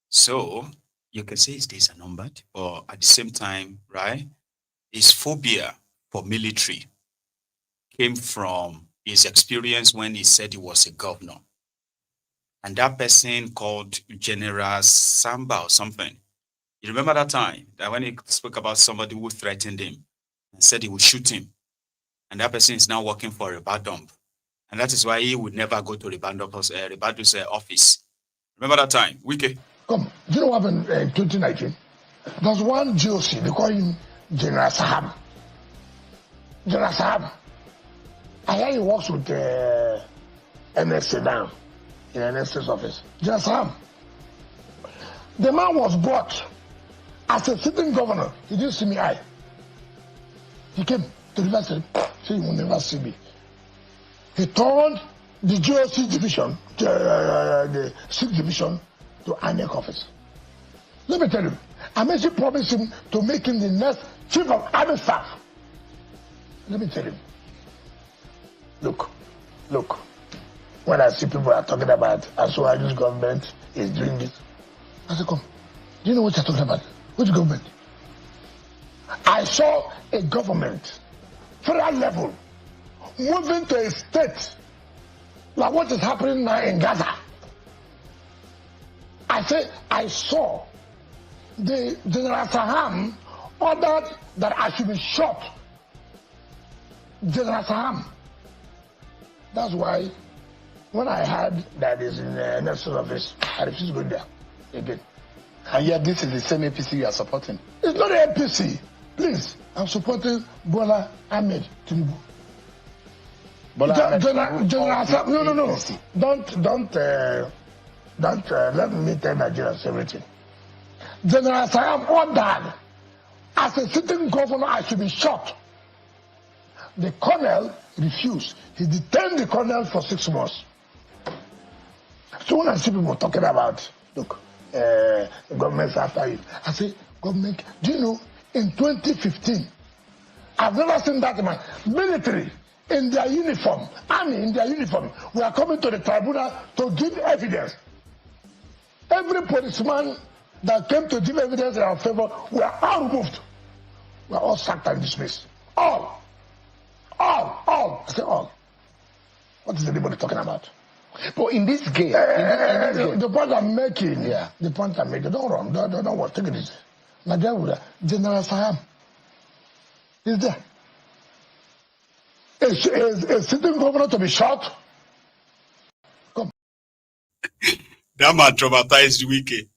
So you can say his days are numbered, but at the same time, right, his phobia for military came from his experience when he said he was a governor. And that person called General Samba or something. You remember that time that when he spoke about somebody who threatened him and said he would shoot him, and that person is now working for Ribadump, and that is why he would never go to Ribadu's office. Remember that time, Wike? Come, do you know what happened in 2019? There's one GOC, they call him General Sahab. General Sahab. I hear he works with MS Sedan in an NS's office. General Sahab. The man was brought as a sitting governor. He didn't see me eye. He came to the university, said he will never see me. He turned the GOC division, the 6th division, to INEC office. Let me tell you, I actually promised him to make him the next chief of army staff. Let me tell him, look, when I see people are talking about as well this government is doing this, I said, come, do you know what you're talking about? Which government? I saw a government, federal level, moving to a state like what is happening now in Gaza. I said, I saw the General Saham ordered that I should be shot. General Saham. That's why when I heard that is in the NS's office, I refused to go there again. And yet this is the same APC you are supporting. It's not the APC. Please, I'm supporting Bola Ahmed Tinubu. General Saham. No. Don't let me tell Nigerians everything. General Saham ordered As a sitting governor, I should be shot. The colonel refused. He detained the colonel for 6 months. So when I see people talking about, look, the government's after you, I say, government, do you know, in 2015, I've never seen that man, military in their uniform, army in their uniform, we are coming to the tribunal to give evidence. Every policeman that came to give evidence in our favor were all removed. We are all sacked and dismissed. All. I say all. What is anybody talking about? But in this game, the point I'm making, yeah. The point I'm making, don't run, don't worry, take it easy. Nigeria, General Saham is there. A sitting governor to be shot? Come. That man traumatized Wike.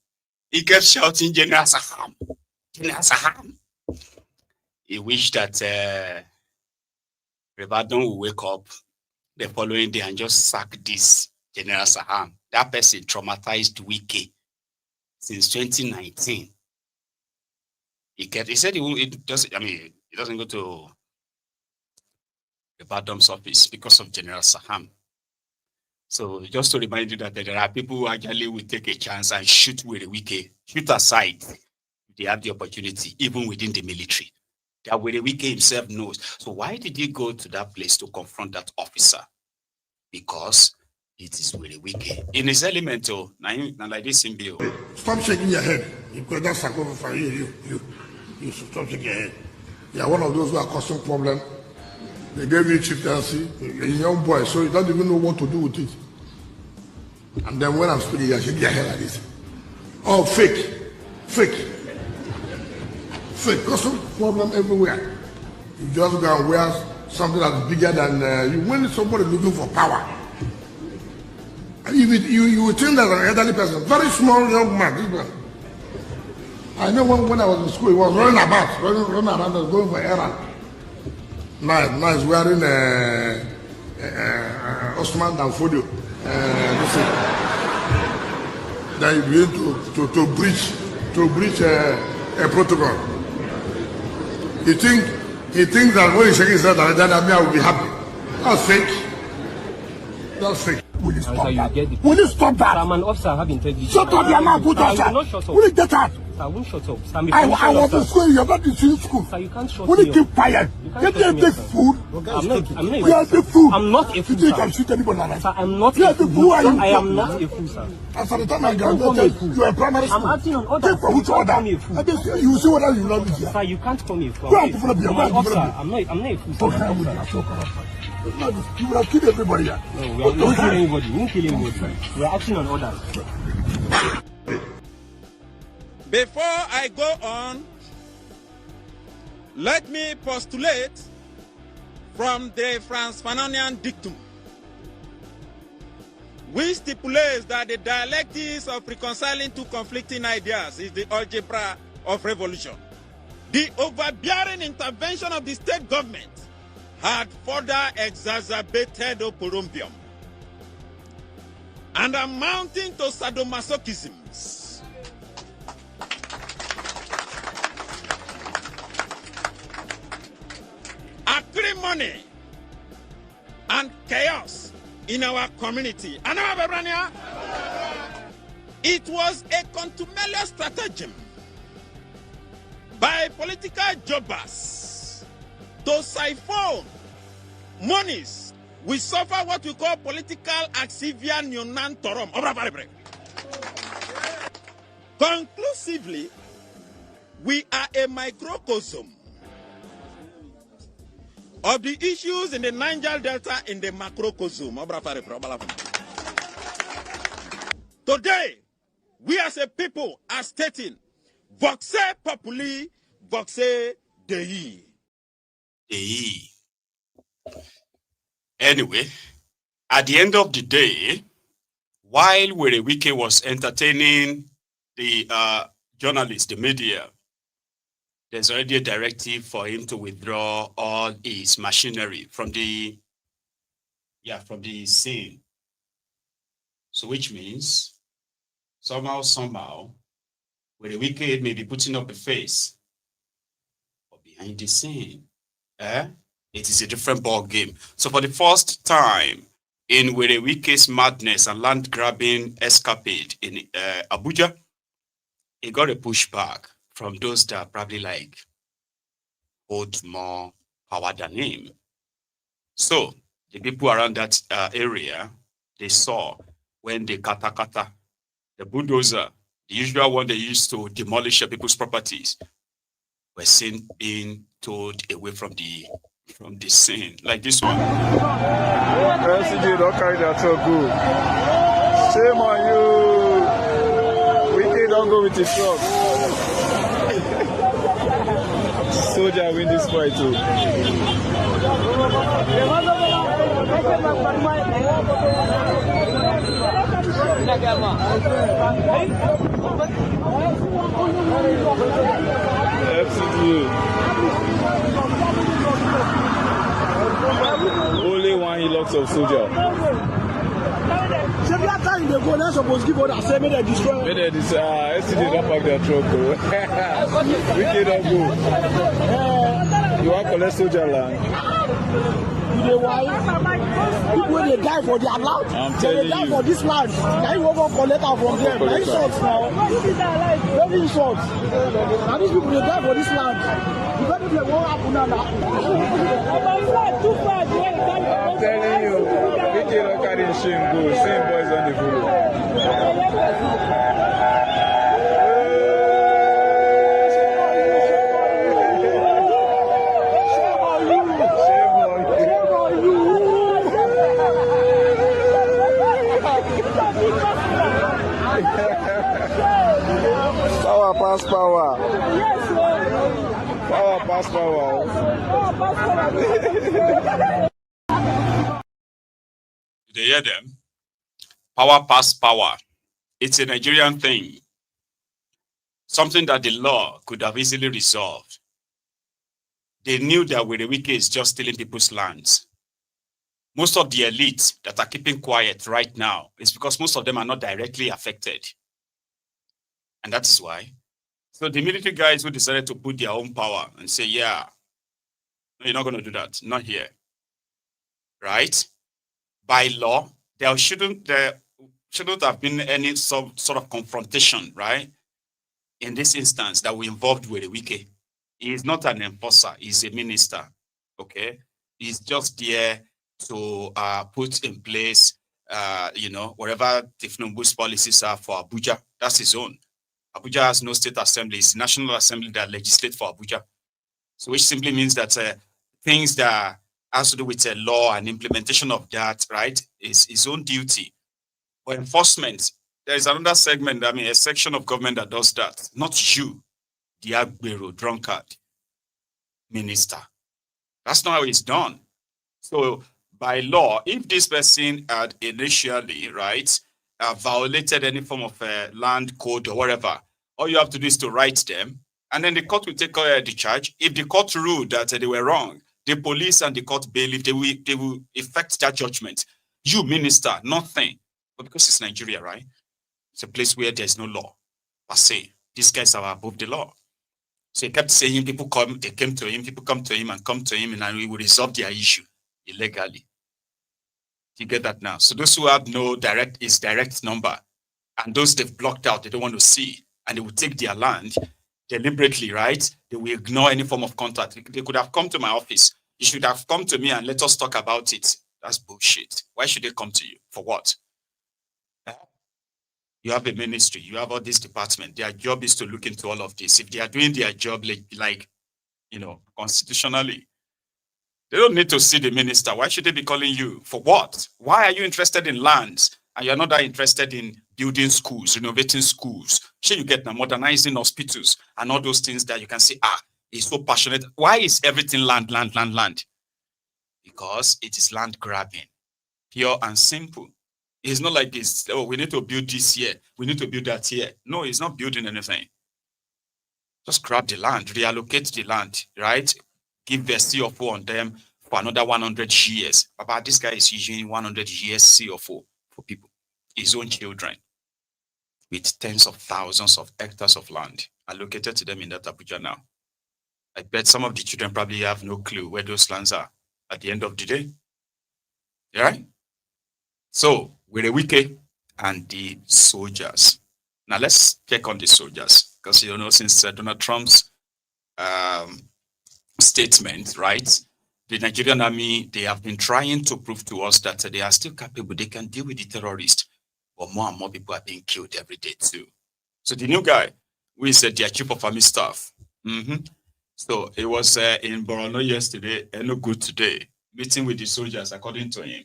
He kept shouting, General Saham. General Saham. He wished that Badru will wake up the following day and just sack this General Saham. That person traumatized Wike since 2019. He said he doesn't go to the Badru's office because of General Saham. So just to remind you that there are people who actually will take a chance and shoot Werey Wike, shoot aside if they have the opportunity, even within the military. That Werey Wike himself knows. So why did he go to that place to confront that officer? Because it is Werey Wike. In his element, now like this in Bill. Stop shaking your head. Because that's a cover for you. You should stop shaking your head. You are one of those who are causing problem. They gave you chieftaincy, a young boy, so you don't even know what to do with it. And then when I'm speaking, you shake your head like this. Oh, fake. Causing problem everywhere. You just go and wear something that's bigger than you. When somebody looking for power, you would think that an elderly person, very small young man, this man. I know when I was in school, he was running around, going for errand. Now he's wearing Osman Danfodio. Then he begin to breach a protocol. He thinks that when he shakes his head like that, I will be happy. That's fake. Will you stop that? Will you stop that? I'm an officer, I have integrity. Shut up, your mouth, put I will not shut up. Will you get out? Sir, I won't shut up. Sir, I was in school, you're not in school. Sir, you can't shut Will me you up. keep quiet? Get me a big food. I'm not You are a big fool. I'm not a fool, You sir. can shoot anybody like that. Sir, I'm not You are a a big fool. fool. I am not a fool, sir. As at the time I Don't call me a graduated, fool. you are primary school. I'm acting on orders. Take for You which can't order? call me a fool. I guess you will see whether you love me here. Sir, you can't call me a fool. Go and develop your I'm mind. an officer. I'm not a fool, sir. Okay, I'm so corrupt. You will have killed everybody here. No, we won't kill anybody. We won't kill anybody. We are acting on orders. Before I go on, let me postulate from the Franz Fanonian dictum, which stipulates that the dialectics of reconciling two conflicting ideas is the algebra of revolution. The overbearing intervention of the state government had further exacerbated oporumpium and amounting to sadomasochisms. Acrimony and chaos in our community. It was a contumelious stratagem by political jobbers to siphon monies. We suffer what we call political axivia neonantorum. Conclusively, we are a microcosm of the issues in the Niger Delta in the macrocosm. Today, we as a people are stating, voxe populi, voxe Dei. Anyway, at the end of the day, while Werey Wike was entertaining the journalists, the media, there's already a directive for him to withdraw all his machinery from the scene. So which means somehow, Werey Wike may be putting up a face behind the scene. It is a different ball game. So for the first time in Werey Wike's madness and land grabbing escapade in Abuja, he got a pushback from those that probably like hold more power than him. So the people around that area, they saw when the kata, the bulldozer, the usual one they used to demolish people's properties, were seen being towed away from the scene, like this one. LCG don't carry that so good. Shame on you. Wike don't go with his truck. Soldier win this fight too. Only one he locks of soldier. Every time they go, they're supposed to give order, say, may they destroy. May they destroy. STD don't pack their truck. We can't go. You want to collect soldier land? You know why? People when they die for their land, they die for this land. Now you won't collect out from them. Very short now. Very short. Now these people they die for this land. You better they won't happen now. I'm telling you, we can't carry shame go. Same boys on the floor. Power pass power. Power pass power. Did you hear them? Power pass power. It's a Nigerian thing. Something that the law could have easily resolved. They knew that Werey Wike is just stealing people's lands. Most of the elites that are keeping quiet right now is because most of them are not directly affected. And that is why. So the military guys who decided to put their own power and say, yeah, no, you're not going to do that. Not here. Right? By law, there shouldn't have been any sort of confrontation, right? In this instance that we involved Werey Wike. He is not an enforcer. He's a minister. Okay? He's just there to put in place, whatever Tifnumbu's policies are for Abuja. That's his own. Abuja has no state assembly. It's the National Assembly that legislates for Abuja. So which simply means that things that has to do with law and implementation of that, right, is his own duty. For enforcement, there is another segment, a section of government that does that. Not you, the Agbero, drunkard, minister. That's not how it's done. So by law, if this person had initially, right, violated any form of land code or whatever, all you have to do is to write them, and then the court will take the charge. If the court ruled that they were wrong, the police and the court bailiff, they will effect that judgment. You, minister, nothing. But because it's Nigeria, right? It's a place where there's no law. Per se, these guys are above the law. So he kept saying, people come, they came to him, people come to him, and we will resolve their issue illegally. You get that now? So those who have no direct number, and those they've blocked out, they don't want to see, and they will take their land deliberately, right? They will ignore any form of contact. They could have come to my office. You should have come to me and let us talk about it. That's bullshit. Why should they come to you? For what? You have a ministry. You have all this department. Their job is to look into all of this. If they are doing their job constitutionally, they don't need to see the minister. Why should they be calling you? For what? Why are you interested in lands and you're not that interested in building schools, renovating schools? Sure, you get now modernizing hospitals and all those things that you can say, he's so passionate. Why is everything land? Because it is land grabbing, pure and simple. It's not like this, we need to build this here, we need to build that here. No, he's not building anything. Just grab the land, reallocate the land, right? Give the CFO on them for another 100 years. But this guy is using 100 years CFO for people, his own children, with tens of thousands of hectares of land allocated to them in that Abuja now. I bet some of the children probably have no clue where those lands are at the end of the day. Right? So, Werey Wike and the soldiers. Now, let's check on the soldiers. Because, you know, since Donald Trump's statement, right? The Nigerian army, they have been trying to prove to us that they are still capable. They can deal with the terrorists. But more and more people are being killed every day too. So the new guy, who is their chief of army staff. So it was in Borno yesterday, and no good today, meeting with the soldiers, according to him.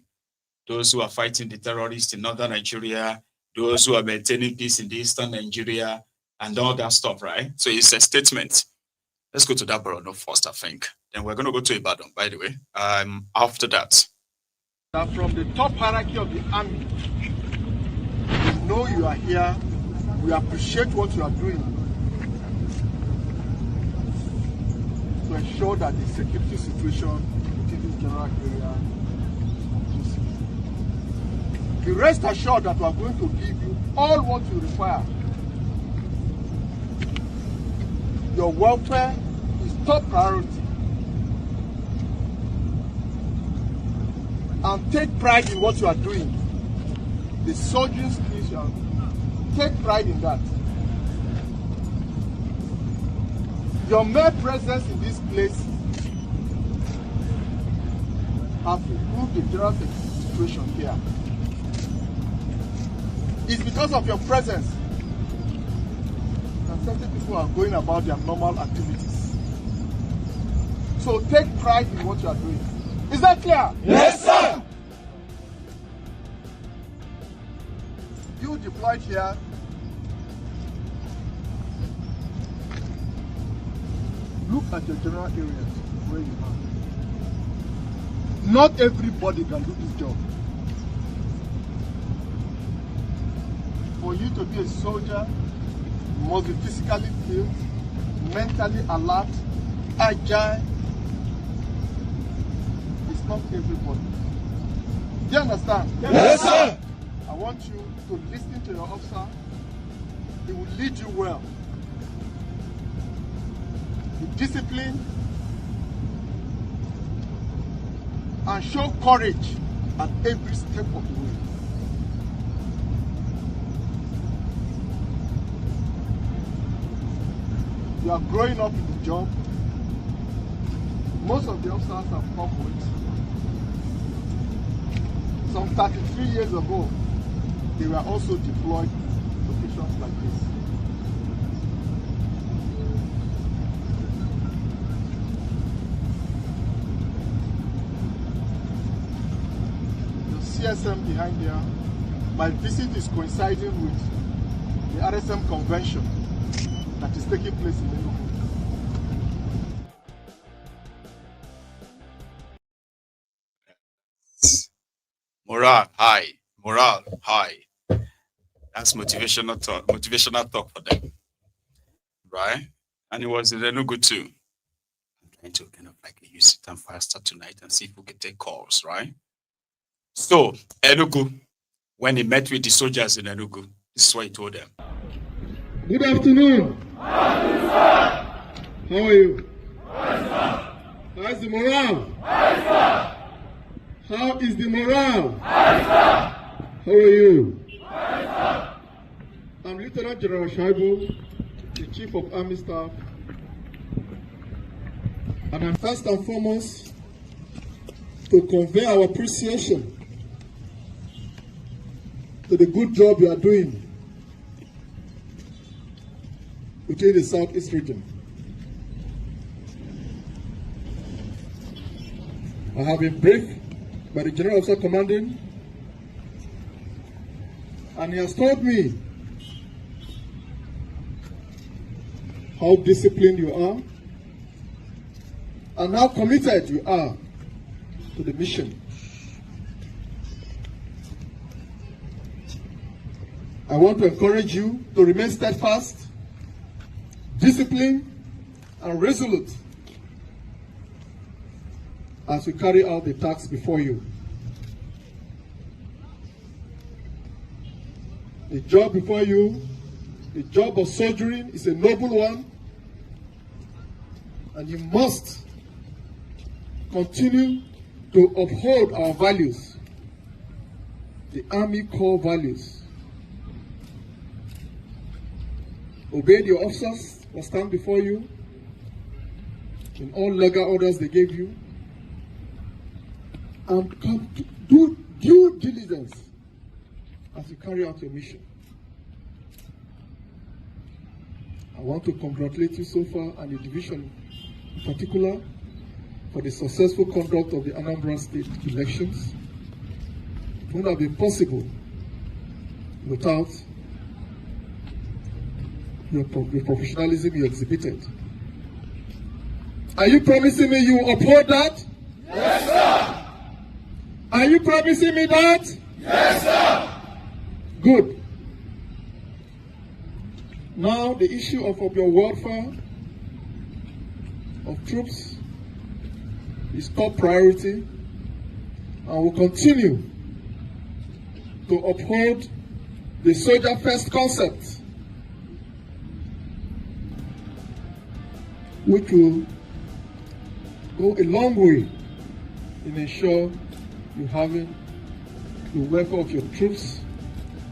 Those who are fighting the terrorists in northern Nigeria, those who are maintaining peace in the eastern Nigeria, and all that stuff, right? So it's a statement. Let's go to that Borno first, I think. Then we're going to go to Ibadan, by the way, after that. That from the top hierarchy of the army, we know you are here. We appreciate what you are doing to ensure that the security situation within this general area is conducive. Be rest assured that we are going to give you all what you require. Your welfare is top priority. And take pride in what you are doing. The soldiering skills you are doing. Take pride in that. Your mere presence in this place has improved the general situation here. It's because of your presence that certain people are going about their normal activities. So take pride in what you are doing. Is that clear? Yes, sir. You deployed here. Look at your general areas where you are. Not everybody can do this job. For you to be a soldier, you must be physically fit, mentally alert, agile. It's not everybody. Do you understand? Yes, sir. I want you to listen to your officer. He will lead you well. Be disciplined and show courage at every step of the way. You are growing up in the job. Most of the officers have come with. Some 33 years ago, they were also deployed to locations like this. The CSM behind there, my visit is coinciding with the RSM convention that is taking place in Enugu. Morale high. Morale high. That's motivational talk for them. Right? And it was in Enugu too. I'm trying to kind of like use it and faster tonight and see if we can take calls, right? So, Enugu, when he met with the soldiers in Enugu, this is what he told them. Good afternoon. How are you? How's the morale? How is the morale? How are you? I'm Lieutenant General Shaibu, the Chief of Army Staff. And I'm first and foremost to convey our appreciation to the good job you are doing within the Southeast region. I have been briefed by the General Officer Commanding, and he has told me how disciplined you are and how committed you are to the mission. I want to encourage you to remain steadfast, disciplined, and resolute as we carry out the task before you. The job before you, the job of soldiering, is a noble one, and you must continue to uphold our values, the Army core values. Obey the officers that stand before you in all legal orders they gave you, and come to do due diligence as you carry out your mission. I want to congratulate you so far and the division in particular for the successful conduct of the Anambra State elections. It would not have been possible without the professionalism you exhibited. Are you promising me you will uphold that? Yes, sir. Are you promising me that? Yes, sir. Good. Now the issue of your welfare of troops is top priority, and will continue to uphold the soldier first concept, which will go a long way in ensuring you having the welfare of your troops,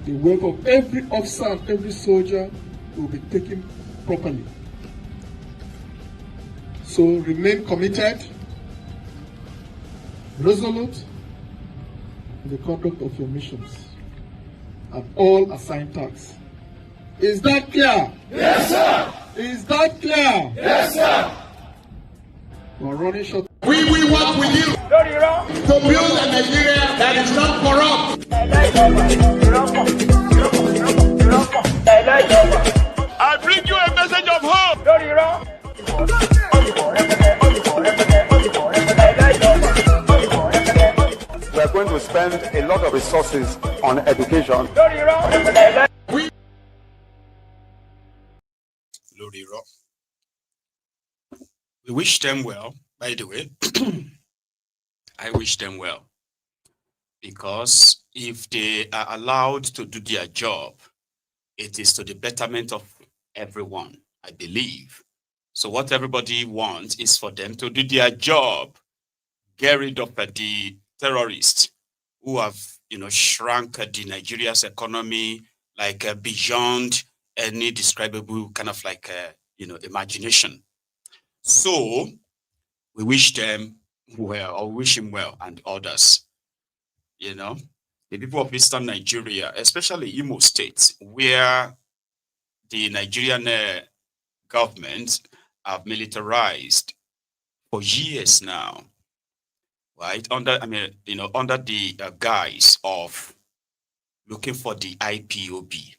the welfare of every officer and every soldier will be taken properly. So remain committed, resolute in the conduct of your missions and all assigned tasks. Is that clear? Yes, sir. Is that clear? Yes, sir. We're running short. We will work with you to build a Nigeria that is not corrupt. I bring you a message of hope. We are going to spend a lot of resources on education. We wish them well, by the way. I wish them well. Because if they are allowed to do their job, it is to the betterment of everyone, I believe. So what everybody wants is for them to do their job, get rid of the terrorists who have, shrunk the Nigeria's economy like beyond any describable kind of like, imagination. So we wish them well, or wish him well, and others. The people of Eastern Nigeria, especially Imo State, where the Nigerian government have militarized for years now, right? Under the guise of looking for the IPOB,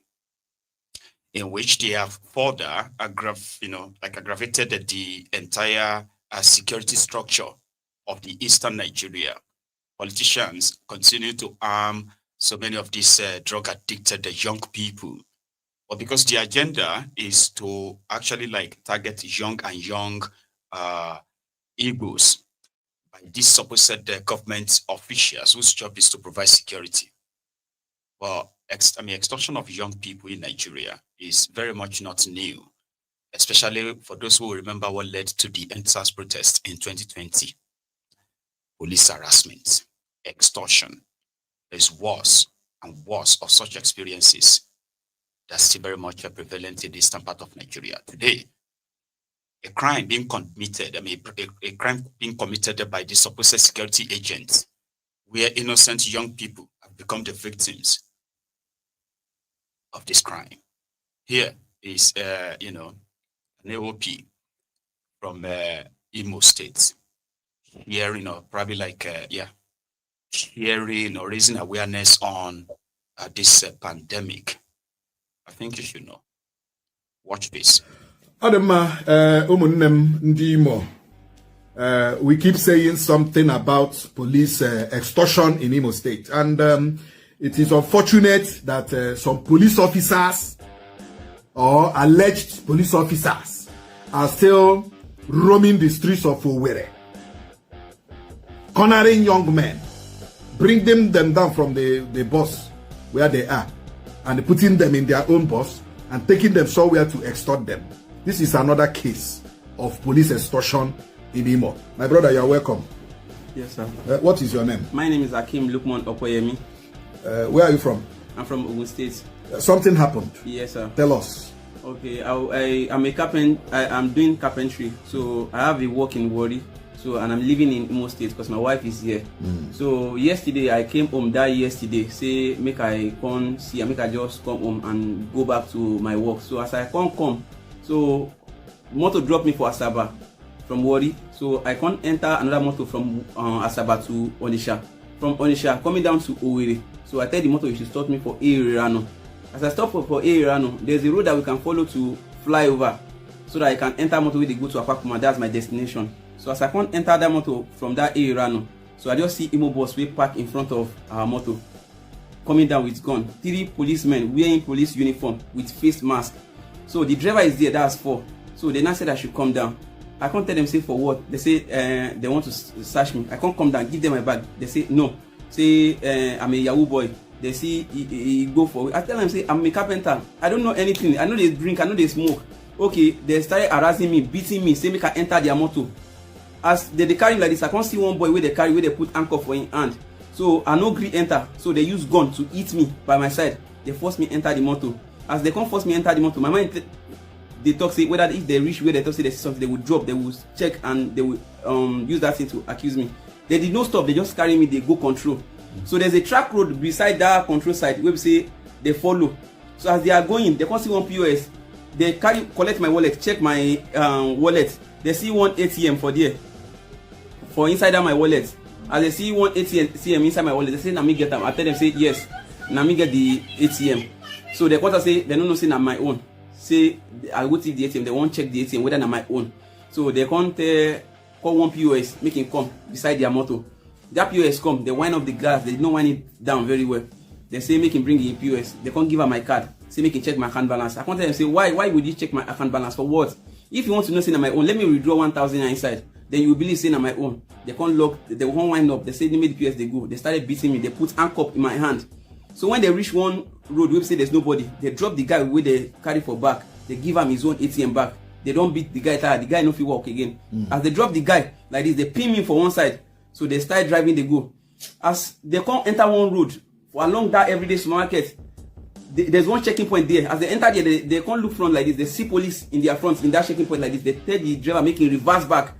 in which they have further aggravated the entire security structure of the Eastern Nigeria. Politicians continue to arm so many of these drug-addicted young people. But because the agenda is to actually target young Igbos by these supposed government officials whose job is to provide security. Well, extortion of young people in Nigeria is very much not new, especially for those who remember what led to the EndSARS protest in 2020. Police harassment, extortion. There's worse and worse of such experiences that's still very much prevalent in the eastern part of Nigeria today. A crime being committed, a crime being committed by the supposed security agents, where innocent young people have become the victims of this crime. Here is, an AOP from Imo State, hearing or probably hearing or raising awareness on this pandemic. I think you should know. Watch this. Adama, Omunnem Ndimo. We keep saying something about police extortion in Imo State, and it is unfortunate that some police officers or alleged police officers are still roaming the streets of Werey, cornering young men, bringing them down from the bus where they are, and putting them in their own bus and taking them somewhere to extort them. This is another case of police extortion in Imo. My brother, you are welcome. Yes, sir. What is your name? My name is Akim Lukman Okoyemi. Where are you from? I'm from Ogun State. Something happened. Yes, sir. Tell us. Okay, I'm a carpenter. I'm doing carpentry, so I have a work in Werey. So, and I'm living in Imo State because my wife is here. So yesterday I came home yesterday. Say make I come see, make I just come home and go back to my work. So as I come, so motor dropped me for Asaba from Werey. So I can't enter another motor from Asaba to Onisha. From Onisha coming down to Owerri. So I tell the motor you should stop me for Erano. As I stop for Erano, there's a road that we can follow to fly over, so that I can enter motor with the go to Apakuma. That's my destination. So as I can't enter that motor from that Erano, so I just see Imo bus we park in front of our motor, coming down with gun. 3 policemen wearing police uniform with face mask. So the driver is there, that's 4. So they now said I should come down. I can't tell them say for what. They say they want to search me. I can't come down, give them my bag. They say no. Say I'm a Yahoo boy. They see he go for it. I tell them say I'm a carpenter. I don't know anything. I know they drink, I know they smoke. Okay, they started harassing me, beating me, say make I enter their motor. As they carry like this, I can't see one boy where they carry, where they put anchor for in hand. So I no gree enter. So they use gun to eat me by my side. They force me enter the motor. As they can't force me enter the motor, my mind they talk say whether if they reach where they talk say they see something, they will drop, they will check and they will use that thing to accuse me. They did not stop, they just carry me, they go control. So there's a track road beside that control side where we say they follow. So as they are going, they can't see one POS. They collect my wallet, check my wallet. They see one ATM for there. For inside my wallet, as they see one ATM inside my wallet, they say, "Na me get them." I tell them, "Say yes, na me get the ATM." So they quarter say, "They don't know say na my own." Say I go to the ATM, they won't check the ATM whether na my own. So they can't call one POS, make him come beside their motor. That POS come, they wind up the glass, they don't wind it down very well. They say make him bring in POS. They can't give her my card. Say make him check my account balance. I can't tell them say why would you check my account balance for what? If you want to know say na my own, let me withdraw 1,000 inside. Then you will believe saying on my own. They can't lock, they won't wind up. They say they made the PS, they go. They started beating me. They put handcuff in my hand. So when they reach one road, we say there's nobody. They drop the guy where they carry for back. They give him his own ATM back. They don't beat the guy tired. The guy no fit walk again. As they drop the guy like this, they pin me for one side. So they start driving, they go. As they can't enter one road for along that everyday supermarket, there's one checking point there. As they enter there, they can't look front like this. They see police in their front in that checking point like this. They tell the driver make him reverse back.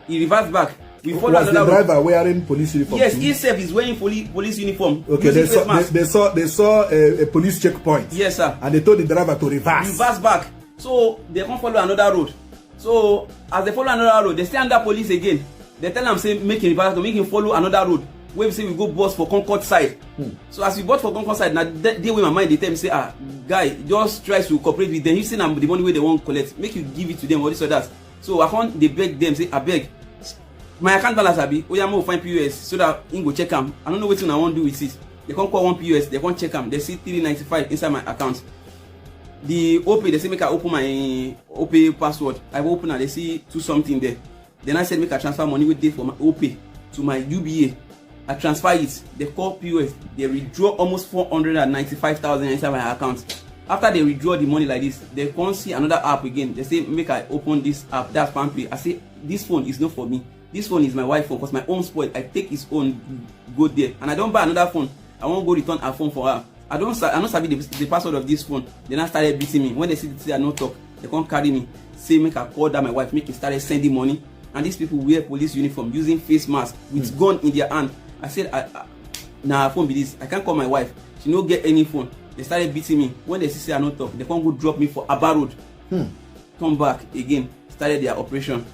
He reversed back. We follow was the driver wearing police uniform? Yes, he himself is wearing police uniform. Okay, they saw a police checkpoint. Yes, sir. And they told the driver to reverse. Reverse back. So they can't follow another road. So as they follow another road, they stay under police again. They tell them say make him reverse to make him follow another road. Where we say we go bus for Concord side. So as we bought for Concord side, now they with my mind they tell me say guy just tries to cooperate with them. You say the money where they won't collect, make you give it to them or this or that. So I can't they beg them say I beg. My account balance abi, oh yeah, I'm find POS so that he go check them. I don't know what I want to do with it. They can't call one POS, they can't check them. They see 395 inside my account. The OP, they say make I open my OP password. I open and they see 2 something there. Then I said make I transfer money with day for my OP to my UBA. I transfer it. They call POS. They withdraw almost 495,000 inside my account. After they withdraw the money like this, they can't see another app again. They say make I open this app. That's PalmPay. I say this phone is not for me. This phone is my wife's phone because my own spoiled. I take his own, go there, and I don't buy another phone. I won't go return a phone for her. I don't sabi the password of this phone. They now started beating me. When they see I no talk, they can't carry me. Say make I call that my wife, make it started sending money. And these people wear police uniform, using face mask with gun in their hand. I said, nah, phone be this. I can't call my wife. She no get any phone. They started beating me. When they see I no talk, they can't go drop me for Abba Road. Come back again. Started their operation.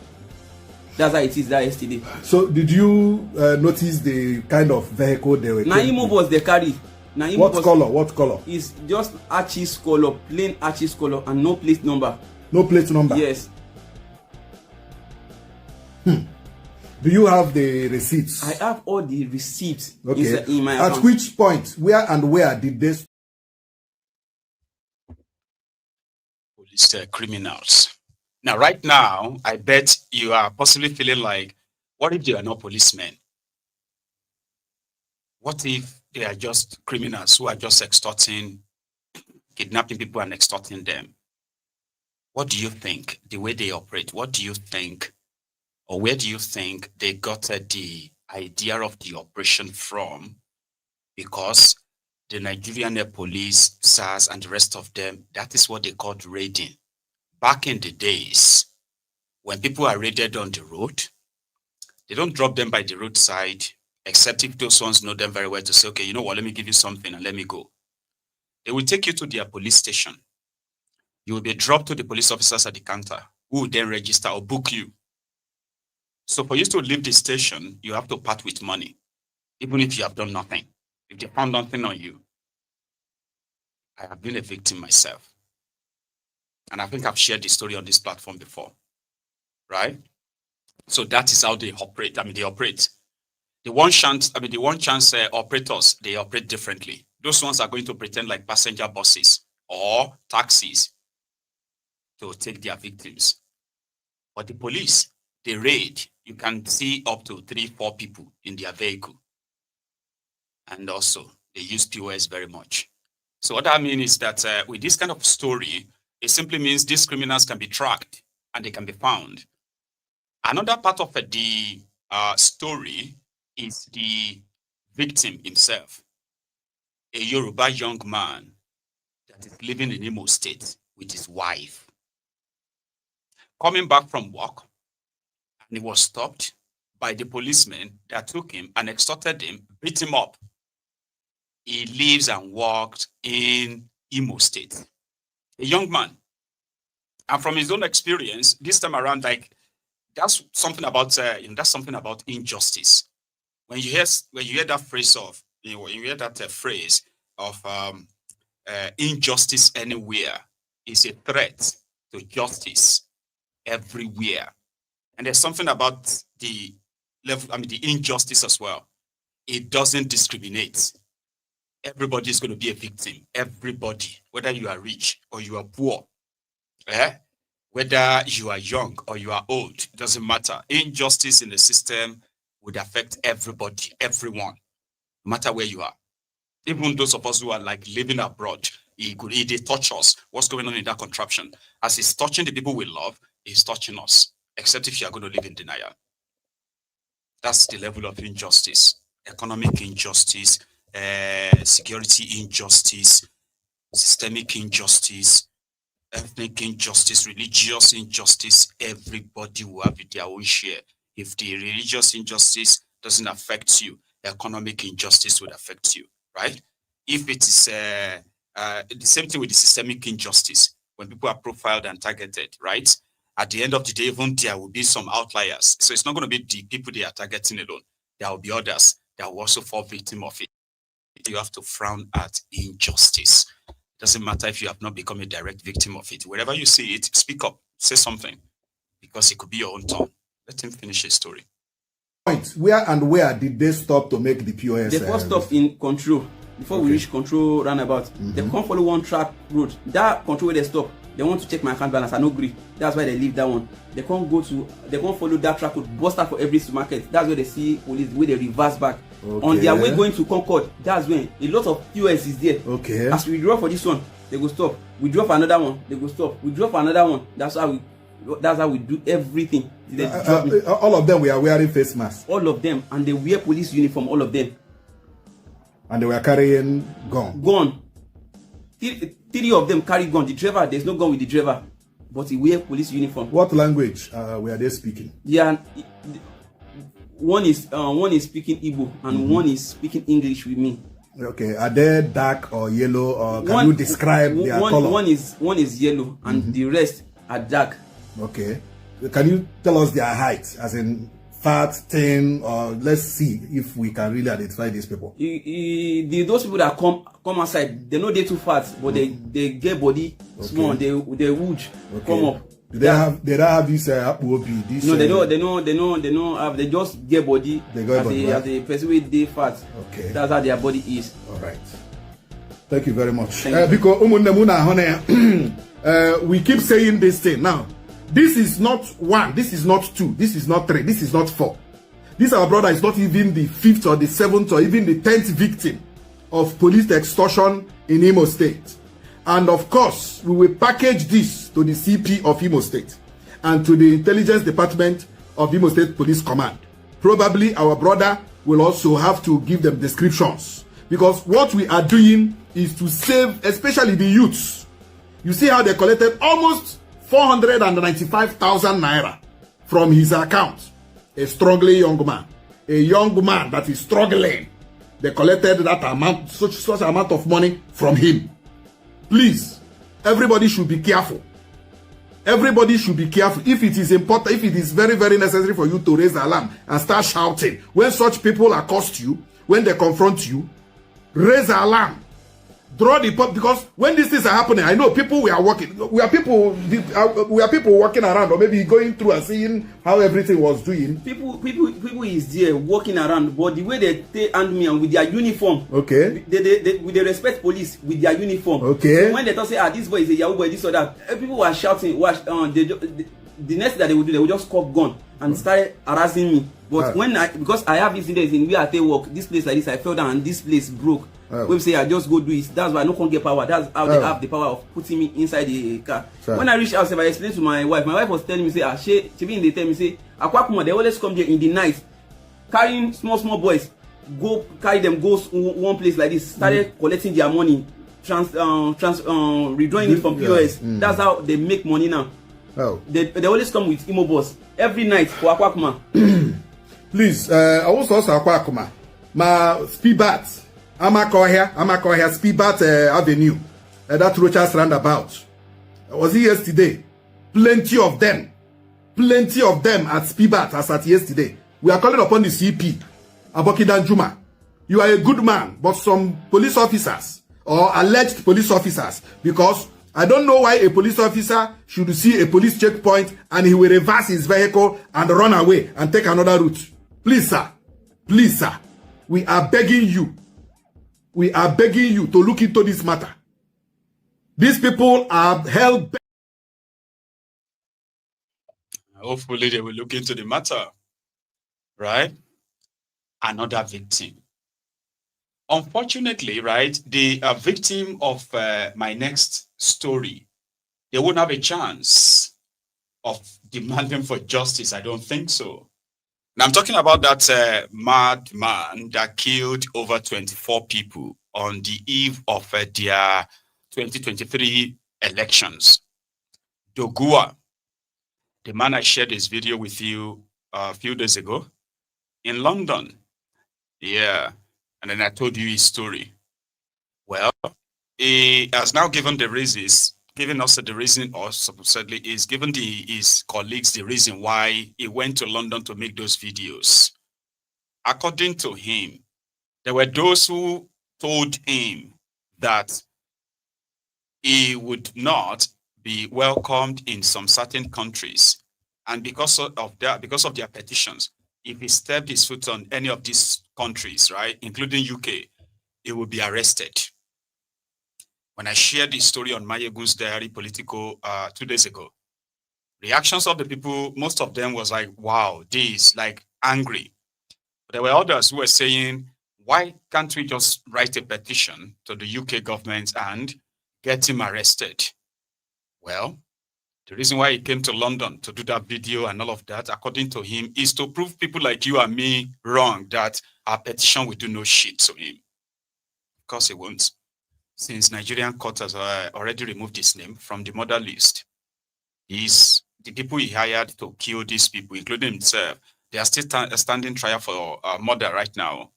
That's how it is that yesterday. So did you notice the kind of vehicle they were? Naimo was they carry. What color? What color? It's just Archie's color, plain Archie's color, and no plate number. No plate number. Yes. Do you have the receipts? I have all the receipts in my account. At which point, where did this police criminals? Now, right now, I bet you are possibly feeling like, what if they are not policemen? What if they are just criminals who are just extorting, kidnapping people and extorting them? What do you think, the way they operate, what do you think, or where do you think they got the idea of the operation from? Because the Nigerian police, SARS, and the rest of them, that is what they called raiding. Back in the days, when people are raided on the road, they don't drop them by the roadside, except if those ones know them very well to say, okay, you know what, let me give you something and let me go. They will take you to their police station. You will be dropped to the police officers at the counter, who will then register or book you. So for you to leave the station, you have to part with money, even if you have done nothing. If they found nothing on you. I have been a victim myself. And I think I've shared the story on this platform before. Right? So that is how they operate. I mean, they operate. The one chance operators, they operate differently. Those ones are going to pretend like passenger buses or taxis to take their victims. But the police, they raid. You can see up to 3-4 people in their vehicle. And also, they use POS very much. So what I mean is that with this kind of story, it simply means these criminals can be tracked and they can be found. Another part of the story is the victim himself, a Yoruba young man that is living in Imo State with his wife. Coming back from work, and he was stopped by the policemen that took him and extorted him, beat him up. He lives and worked in Imo State, a young man. And from his own experience, this time around, like, that's something about injustice. When you hear that phrase of, when you hear that phrase of injustice anywhere, is a threat to justice everywhere. And there's something about the level, the injustice as well. It doesn't discriminate. Everybody is going to be a victim. Everybody, whether you are rich or you are poor, whether you are young or you are old, it doesn't matter. Injustice in the system would affect everybody, everyone, no matter where you are. Even those of us who are like living abroad, they touch us. What's going on in that contraption? As it's touching the people we love, it's touching us, except if you are going to live in denial. That's the level of injustice. Economic injustice, security injustice, systemic injustice, ethnic injustice, religious injustice. Everybody will have their own share. If the religious injustice doesn't affect you, economic injustice would affect you, right? If it is the same thing with the systemic injustice, when people are profiled and targeted, right? At the end of the day, even there will be some outliers. So it's not going to be the people they are targeting alone. There will be others that will also fall victim of it. You have to frown at injustice. It doesn't matter if you have not become a direct victim of it. Wherever you see it, speak up, say something, because it could be your own turn. Let him finish his story. Where did they stop to make the POS? They first stop in Control. Before we reach Control roundabout, they can't follow one track road. That Control where they stop, they want to check my account balance. I no agree. That's why they leave that one. They can't follow that track road, bust out for every supermarket. That's where they see police, where they reverse back. Okay. On their way going to Concord, that's when a lot of POS is there. Okay. As we draw for this one, they go stop. We draw for another one, they go stop. We draw for another one. That's how we do everything. All of them were wearing face masks. All of them, and they wear police uniform. All of them. And they were carrying gun. Gun. Three of them carry gun. The driver, there's no gun with the driver, but he wear police uniform. What language were they speaking? Yeah, one is speaking Igbo and one is speaking English with me. Okay, are they dark or yellow, or can you describe their color? One is yellow and the rest are dark. Okay, can you tell us their height, as in fat, thin, or let's see if we can really identify these people. Those people that come outside, they know they're too fat, but they get body small. They would come up. Do they have this IPOB? This, no, they don't have. They just get body. They got body, as a person with they fat. Okay, that's how their body is. All right. Thank you very much. Because we keep saying this thing now. This is not 1, this is not 2, this is not 3, this is not 4. This our brother is not even the 5th or the 7th or even the 10th victim of police extortion in Imo State. And of course, we will package this to the CP of Imo State and to the Intelligence Department of Imo State Police Command. Probably our brother will also have to give them descriptions, because what we are doing is to save especially the youths. You see how they collected almost 495,000 naira from his account. A struggling young man. A young man that is struggling. They collected that amount, such amount of money from him. Please, everybody should be careful. Everybody should be careful. If it is important, if it is very, very necessary for you to raise the alarm and start shouting, when such people accost you, when they confront you, raise the alarm. Draw the pub, because when these things are happening, I know people we are working walking around, or maybe going through and seeing how everything was doing. People is there walking around, but the way they hand me and with their uniform, okay, they respect police with their uniform. Okay. So when they talk say, this boy is a Yahoo boy, this or that, people were shouting. The next thing that they would do, they would just cock gun and start harassing me. But because I have incidents in where I take work, this place like this, I fell down and this place broke. When say I just go do it, that's why I don't get power. That's how they have the power of putting me inside the car. When I reached out, I explained to my wife. My wife was telling me, say, she be in the tell me, say, Akwakuma, they always come there in the night, carrying small boys, go carry them, go one place like this, started collecting their money, redrawing it from POS. That's how they make money now. They always come with Imo boss every night for Akwakuma. Please, I also Akwakuma. My speed bat. Amakohia, Speedbat Avenue, that Rochas roundabout. I was here yesterday. Plenty of them at Speedbat as at yesterday. We are calling upon the CP, Abokidan Juma. You are a good man, but some police officers or alleged police officers, because I don't know why a police officer should see a police checkpoint and he will reverse his vehicle and run away and take another route. Please, sir, we are begging you. We are begging you to look into this matter. These people are held. Hopefully they will look into the matter, right? Another victim. Unfortunately, right, the victim of my next story, they won't have a chance of demanding for justice. I don't think so. Now, I'm talking about that madman that killed over 24 people on the eve of their 2023 elections. Dogua, the man I shared this video with you a few days ago in London. Yeah, and then I told you his story. Well, he has now given the reasons, giving us the reason, or supposedly is giving his colleagues the reason why he went to London to make those videos. According to him, there were those who told him that he would not be welcomed in some certain countries, and because of their petitions, if he stepped his foot on any of these countries, right, including UK, he would be arrested. When I shared this story on Mayegun's Diary Political 2 days ago, reactions of the people, most of them was like, wow, this, like angry. But there were others who were saying, why can't we just write a petition to the UK government and get him arrested? Well, the reason why he came to London to do that video and all of that, according to him, is to prove people like you and me wrong, that our petition will do no shit to him. Of course it won't. Since Nigerian court has already removed his name from the murder list, the people he hired to kill these people, including himself, they are still standing trial for murder right now.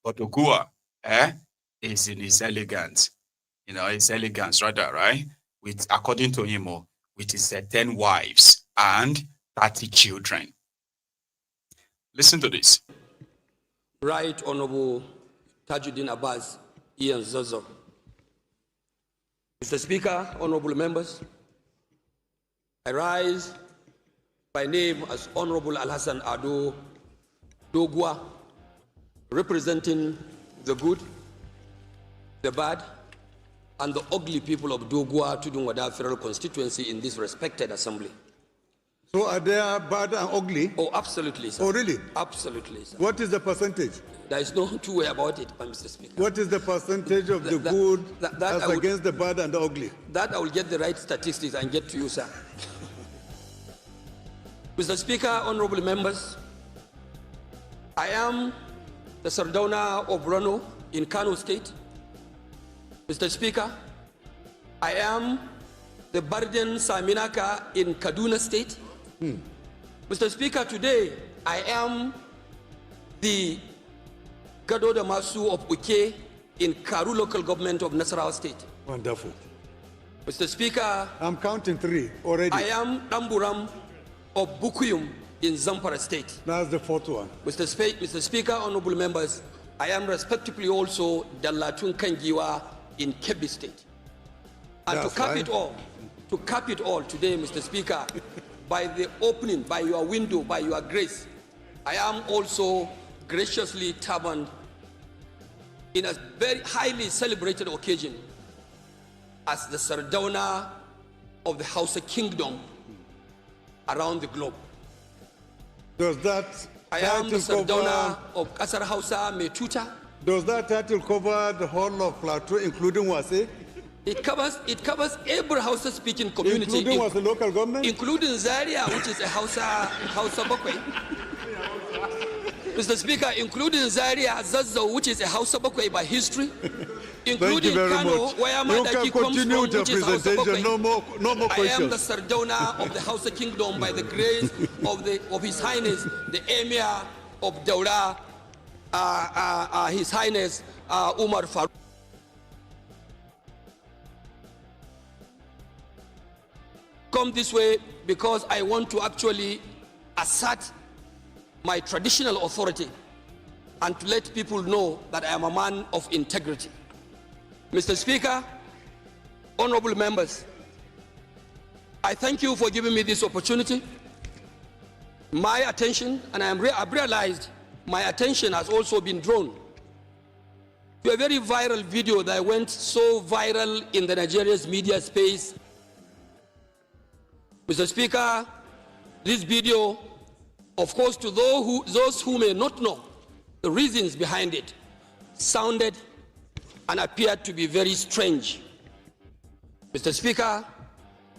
But Ogua is in his elegance, his elegance rather, right? With, according to him, with his 10 wives and 30 children. Listen to this. Right Honorable Tajuddin Abbas, Ian Zozo. Mr. Speaker, honorable members, I rise by name as Honorable Alhassan Ado Dogua, representing the good, the bad, and the ugly people of Dogua Tudunwada Federal Constituency in this respected assembly. So are they bad and ugly? Oh, absolutely, sir. Oh, really? Absolutely, sir. What is the percentage? There is no two way about it, Mr. Speaker. What is the percentage of the good as against the bad and the ugly? That I will get the right statistics and get to you, sir. Mr. Speaker, honorable members, I am the Sardauna of Rano in Kano State. Mr. Speaker, I am the Barden Saminaka in Kaduna State. Mr. Speaker, today I am the Gado Damasu of Uke in Karu local government of Nasarawa State. Wonderful. Mr. Speaker, I'm counting 3 already. I am Damburam of Bukuyum in Zamfara State. That's the 4th one. Mr. Speaker, honorable members, I am respectively also Dalatun Kangiwa in Kebbi State. And to cap it all today, Mr. Speaker, by the opening, by your window, by your grace, I am also graciously turbaned in a very highly celebrated occasion as the Sardauna of the Hausa Kingdom around the globe. Does that I am the Sardauna of Kasar Hausa Metuta. Does that title cover the whole of Plateau, including Wase? It covers every Hausa speaking community, including Wase local government, including Zaria, which is a Hausa Bakwe. Mr. Speaker, including Zaria Zazzau, which is a Hausa Bakwe by history, including Kano, where Madaki comes from, which is Hausa Bakwe. No more questions. I am the Sardauna of the Hausa Kingdom by the grace of His Highness, the Emir of Daura, His Highness Umar Farouk. Come this way because I want to actually assert my traditional authority and to let people know that I am a man of integrity. Mr. Speaker, honorable members, I thank you for giving me this opportunity. My attention, and I've realized my attention has also been drawn to a very viral video that went so viral in the Nigeria's media space. Mr. Speaker, this video, of course, to those who may not know the reasons behind it, sounded and appeared to be very strange. Mr. Speaker,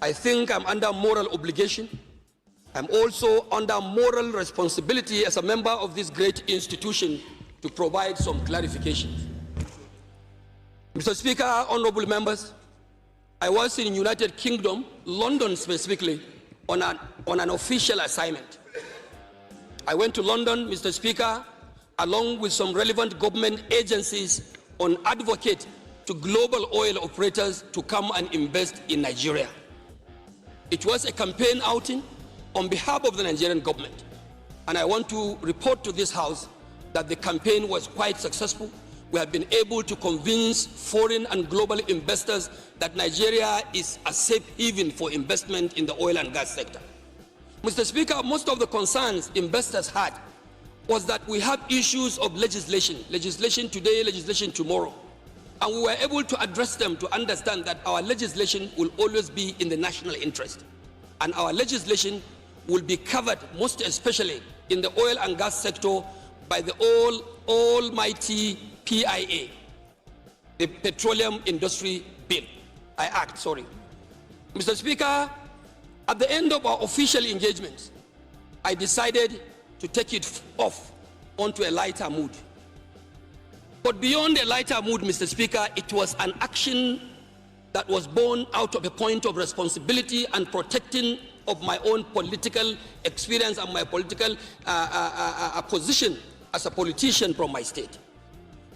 I think I'm under moral obligation. I'm also under moral responsibility as a member of this great institution to provide some clarifications. Mr. Speaker, honorable members, I was in United Kingdom, London specifically, on an official assignment. I went to London, Mr. Speaker, along with some relevant government agencies on advocate to global oil operators to come and invest in Nigeria. It was a campaign outing on behalf of the Nigerian government. And I want to report to this House that the campaign was quite successful. We have been able to convince foreign and global investors that Nigeria is a safe haven for investment in the oil and gas sector. Mr. Speaker, most of the concerns investors had was that we have issues of legislation today, legislation tomorrow. And we were able to address them to understand that our legislation will always be in the national interest. And our legislation will be covered most especially in the oil and gas sector by the almighty PIA, the Petroleum Industry Bill, Mr. Speaker, at the end of our official engagement, I decided to take it off onto a lighter mood. But beyond a lighter mood, Mr. Speaker, it was an action that was born out of a point of responsibility and protecting of my own political experience and my political position as a politician from my state.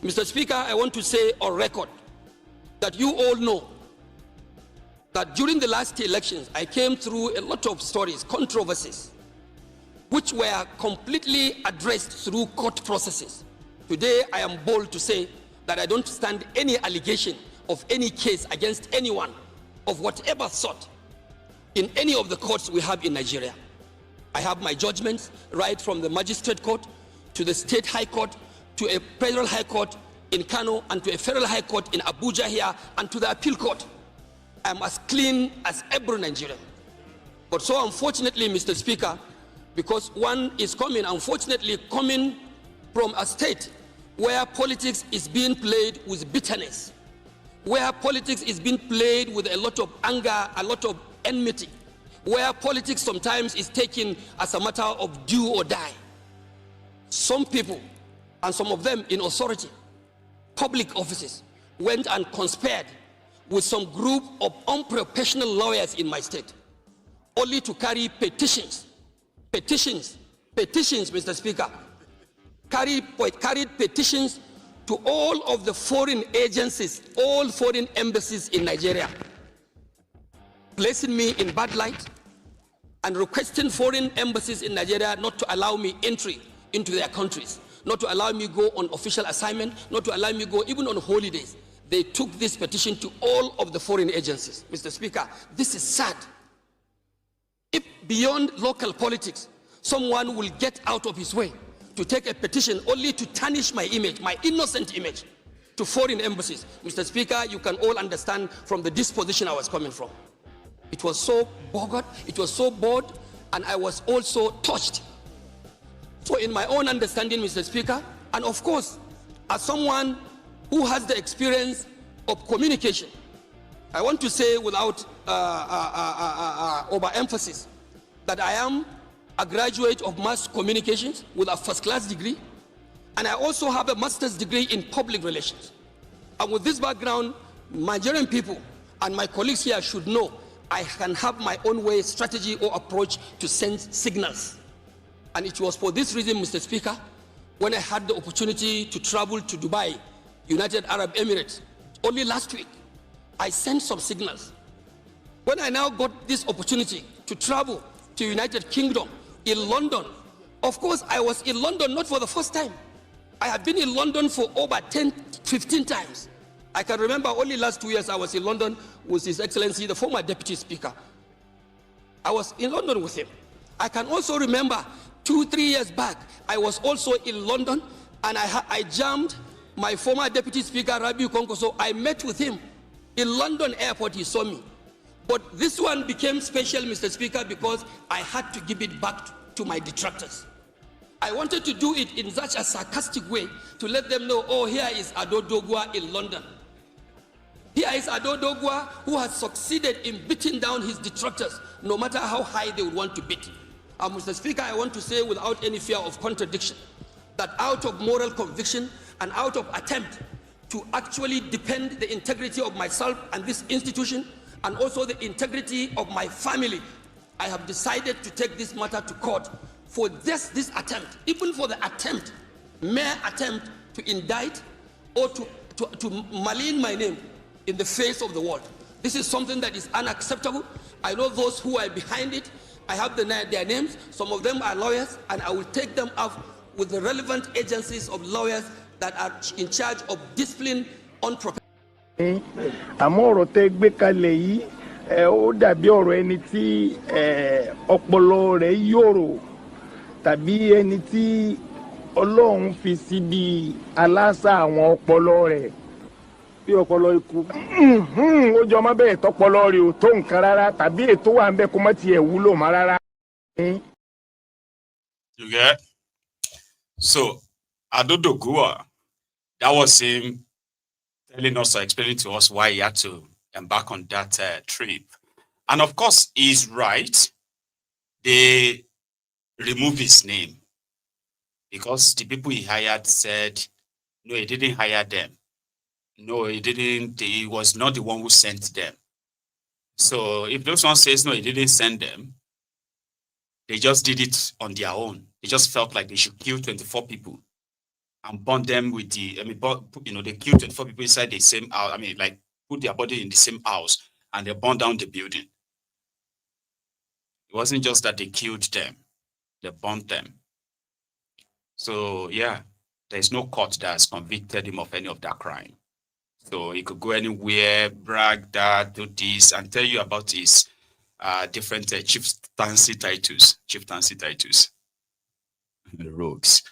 Mr. Speaker, I want to say on record that you all know that during the last elections, I came through a lot of stories, controversies, which were completely addressed through court processes. Today, I am bold to say that I don't stand any allegation of any case against anyone of whatever sort in any of the courts we have in Nigeria. I have my judgments right from the magistrate court to the state high court to a federal high court in Kano and to a federal high court in Abuja here and to the appeal court. I'm as clean as every Nigerian. But so unfortunately, Mr. Speaker, because one is unfortunately coming from a state where politics is being played with bitterness, where politics is being played with a lot of anger, a lot of enmity, where politics sometimes is taken as a matter of do or die. Some people, and some of them in authority, public offices, went and conspired with some group of unprofessional lawyers in my state, only to carry petitions, Mr. Speaker, carried petitions to all of the foreign agencies, all foreign embassies in Nigeria, placing me in bad light and requesting foreign embassies in Nigeria not to allow me entry into their countries, not to allow me go on official assignment, not to allow me go even on holidays. They took this petition to all of the foreign agencies. Mr. Speaker, this is sad. If beyond local politics, someone will get out of his way to take a petition only to tarnish my image, my innocent image, to foreign embassies. Mr. Speaker, you can all understand from the disposition I was coming from. It was so bogged, it was so bored, and I was also touched. So in my own understanding, Mr. Speaker, and of course, as someone who has the experience of communication, I want to say without overemphasis that I am a graduate of mass communications with a first-class degree, and I also have a master's degree in public relations. And with this background, Nigerian people and my colleagues here should know I can have my own way, strategy, or approach to send signals. And it was for this reason, Mr. Speaker, when I had the opportunity to travel to Dubai, United Arab Emirates, only last week, I sent some signals. When I now got this opportunity to travel to United Kingdom, in London, of course, I was in London not for the first time. I have been in London for over 10, 15 times. I can remember only last 2 years I was in London with His Excellency, the former Deputy Speaker. I was in London with him. I can also remember 2-3 years back, I was also in London, and I jammed my former Deputy Speaker, Rabiu Konkoso. I met with him in London airport. He saw me. But this one became special, Mr. Speaker, because I had to give it back to my detractors. I wanted to do it in such a sarcastic way to let them know, oh, here is Ado Dogwa in London. Here is Ado Dogwa who has succeeded in beating down his detractors, no matter how high they would want to beat. And Mr. Speaker, I want to say without any fear of contradiction, that out of moral conviction and out of attempt to actually defend the integrity of myself and this institution, and also the integrity of my family, I have decided to take this matter to court for this attempt, even for the attempt, mere attempt to indict or to malign my name in the face of the world. This is something that is unacceptable. I know those who are behind it. I have their names. Some of them are lawyers, and I will take them up with the relevant agencies of lawyers that are in charge of discipline on professional. Àmọ́ ọ̀rọ̀ tẹ́ gbé kalẹ̀ yìí ó dàbí ọ̀rọ̀ ẹni tí ọpọlọ rẹ̀ yòrò tàbí ẹni tí Ọlọ́run fi síbi aláṣà àwọn ọpọlọ rẹ̀ bí ọpọlọ ikú. Ó jọ má bẹ́ẹ̀ tọpọlọ rẹ̀ ò tó nǹkan rárá tàbí ètò wà ń bẹ kó má tiẹ̀ wúlò má rárá. You get? So, Adodogua, that was him telling us or explaining to us why he had to embark on that trip. And of course, he's right. They removed his name because the people he hired said, no, he didn't hire them. No, he didn't. He was not the one who sent them. So if those one says, no, he didn't send them, they just did it on their own. They just felt like they should kill 24 people and burn them with the, they killed 24 people inside the same house. Like put their body in the same house and they burned down the building. It wasn't just that they killed them, they burned them. So yeah, there's no court that has convicted him of any of that crime. So he could go anywhere, brag that, do this, and tell you about his different chieftaincy titles. The rogues.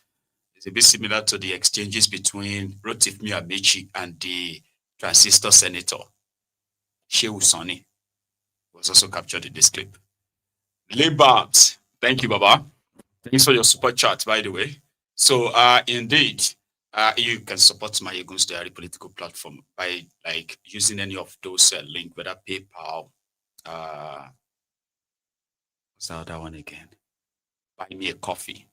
It's a bit similar to the exchanges between Rotifmi Amechi and the transistor senator, Shehu Sani, was also captured in this clip. Labart, thank you, Baba. Thanks for your super chat, by the way. So, indeed, you can support my Egun's Diary political platform by like using any of those links, whether PayPal, what's the other one again? Buy me a coffee,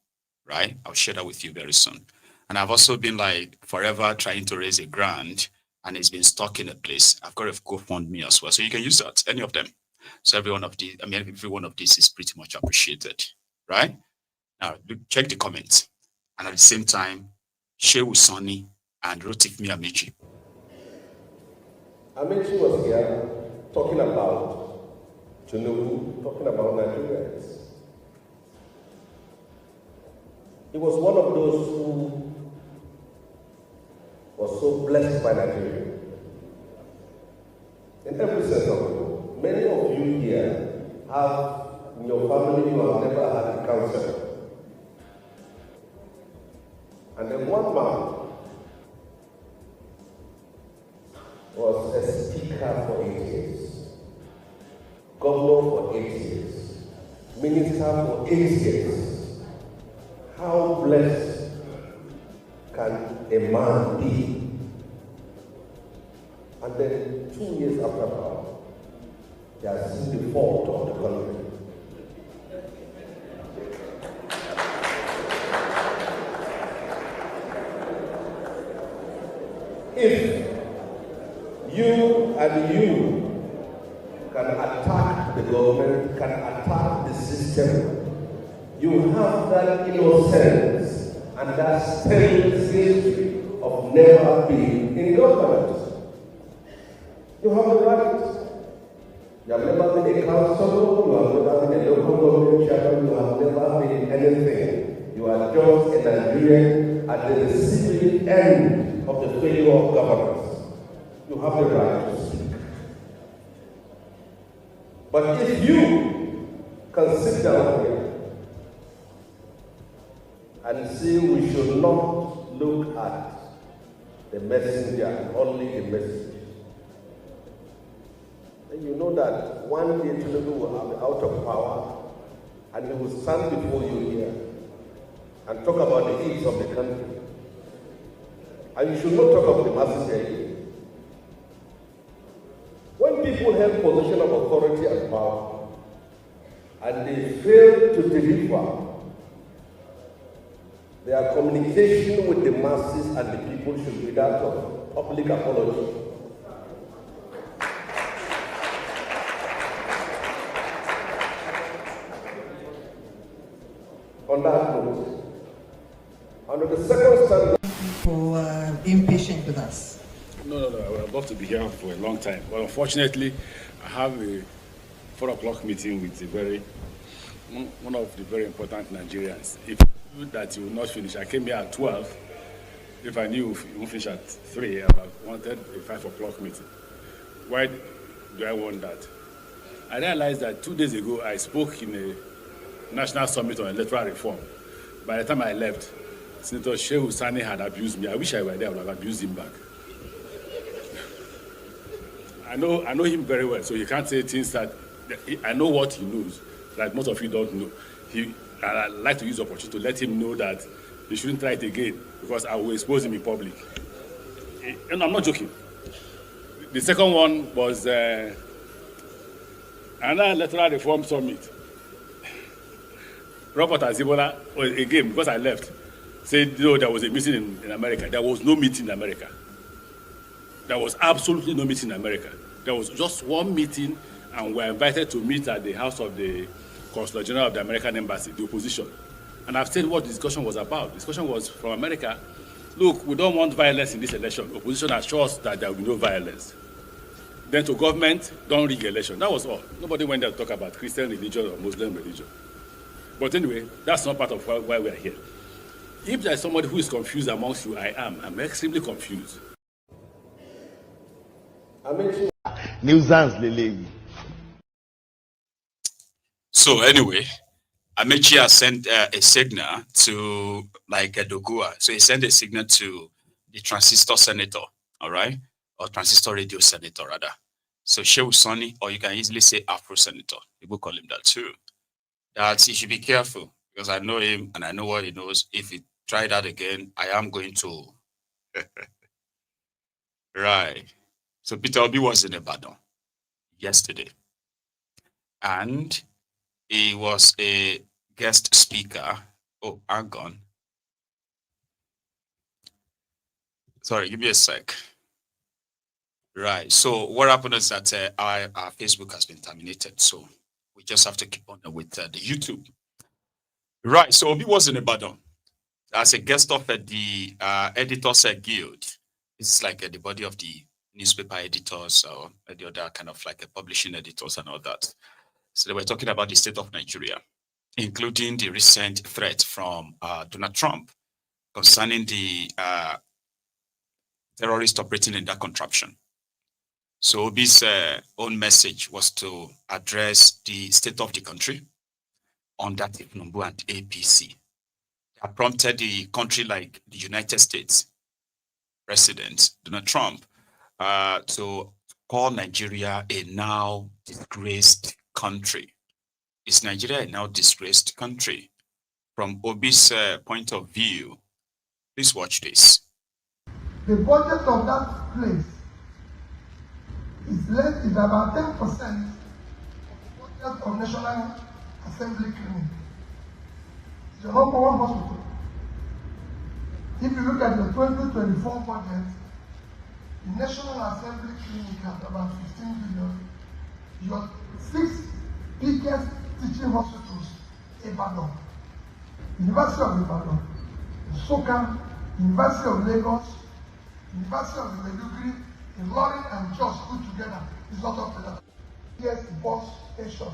right? I'll share that with you very soon. And I've also been like forever trying to raise a grant, and it's been stuck in a place. I've got a GoFundMe as well, so you can use that, any of them. So every one of these is pretty much appreciated, right? Now check the comments, and at the same time, share with Sonny and Rotifmi Amici. Amici was here talking about Tinubu, talking about Nigerians. He was one of those who was so blessed by Nigeria. In every sense of it. Many of you here have, in your family, you have never had a counselor. And then one man was a speaker for 8 years, governor for 8 years, minister for 8 years. How blessed can a man be? And then 2 years after power, they are seen the fault of the country. If you can attack the government, can attack the system, you have that innocence and that stale history of never being in government. You have the right. You have never been a councillor, you have never been a local government chairman, you have never been anything. You are just a Nigerian at the receiving end of the failure of governance. You have the right to speak. But if you can sit down here and say we should not look at the messenger, only the message, then you know that one day Tinubu will be out of power and he will stand before you here and talk about the needs of the country. And you should not talk of the masses. When people have position of authority and power and they fail to deliver, their communication with the masses and the people should be that of public apology. On that note, under the second standard, for being patient with us. No, I would love to be here for a long time. But unfortunately, I have a 4 o'clock meeting with one of the very important Nigerians. If you knew that you will not finish, I came here at 12. If I knew you won't finish at 3, I would have wanted a 5 o'clock meeting. Why do I want that? I realized that 2 days ago, I spoke in a national summit on electoral reform. By the time I left, Senator Shehu Sani had abused me. I wish I were there, I would have abused him back. I know him very well, so he can't say things that I know what he knows, that most of you don't know. I'd like to use the opportunity to let him know that he shouldn't try it again, because I will expose him in public. And I'm not joking. The second one was another electoral reform summit. Robert Azibola, again, because I left, said there was a meeting in America. There was no meeting in America. There was absolutely no meeting in America. There was just one meeting, and we were invited to meet at the house of the Consul General of the American Embassy, the opposition. And I've said what the discussion was about. The discussion was from America. Look, we don't want violence in this election. Opposition assures that there will be no violence. Then to government, don't rig election. That was all. Nobody went there to talk about Christian religion or Muslim religion. But anyway, that's not part of why we are here. If there is somebody who is confused amongst you, I am. I'm extremely confused. So anyway, Amechi has sent a signal to Dogua. So he sent a signal to the transistor senator, all right? Or transistor radio senator, rather. So Shehu Sani, or you can easily say Afro senator. People call him that too. that he should be careful, because I know him and I know what he knows. If he try that again, I am going to. Right. So Peter Obi was in Ibadan yesterday, and he was a guest speaker. Oh, hang on. Sorry, give me a sec. Right. So what happened is that our Facebook has been terminated. So we just have to keep on with the YouTube. Right. So Obi was in Ibadan as a guest of the Editors Guild. It's like the body of the newspaper editors or the other kind of like a publishing editors and all that. So they were talking about the state of Nigeria, including the recent threat from Donald Trump concerning the terrorists operating in that contraption. So Obi's own message was to address the state of the country under Tinubu and APC. That prompted the country like the United States President Donald Trump to call Nigeria a now disgraced country. Is Nigeria a now disgraced country? From Obi's point of view, please watch this. The budget of that place is about 10% of the budget of National Assembly Clinic. It's the number one hospital. If you look at the 2024 budget, the National Assembly Clinic has about 15 billion. Your 6 biggest teaching hospitals, Ibadan, University of Ibadan, Soka, University of Lagos, University of Maiduguri, Ilorin and Jos put together is not up to that. Yes, bus station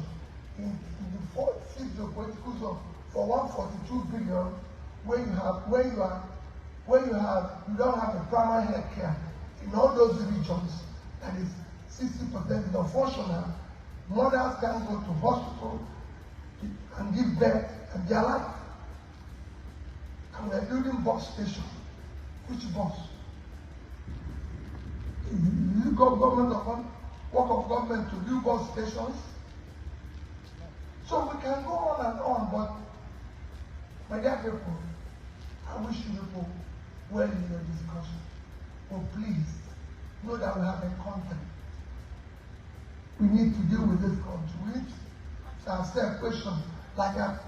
in the 4th geopolitical zone for 142 billion, where you don't have a primary health care in all those regions, that is 60% is unfunctional. Mothers can go to hospital and give birth and their life. And we're building bus station. Which bus? Is it government upon work of government to build bus stations? So we can go on and on, but my dear people, I wish you people well in your discussion. But please, know that we have a content. We need to deal with this country. We need to ask a question like that.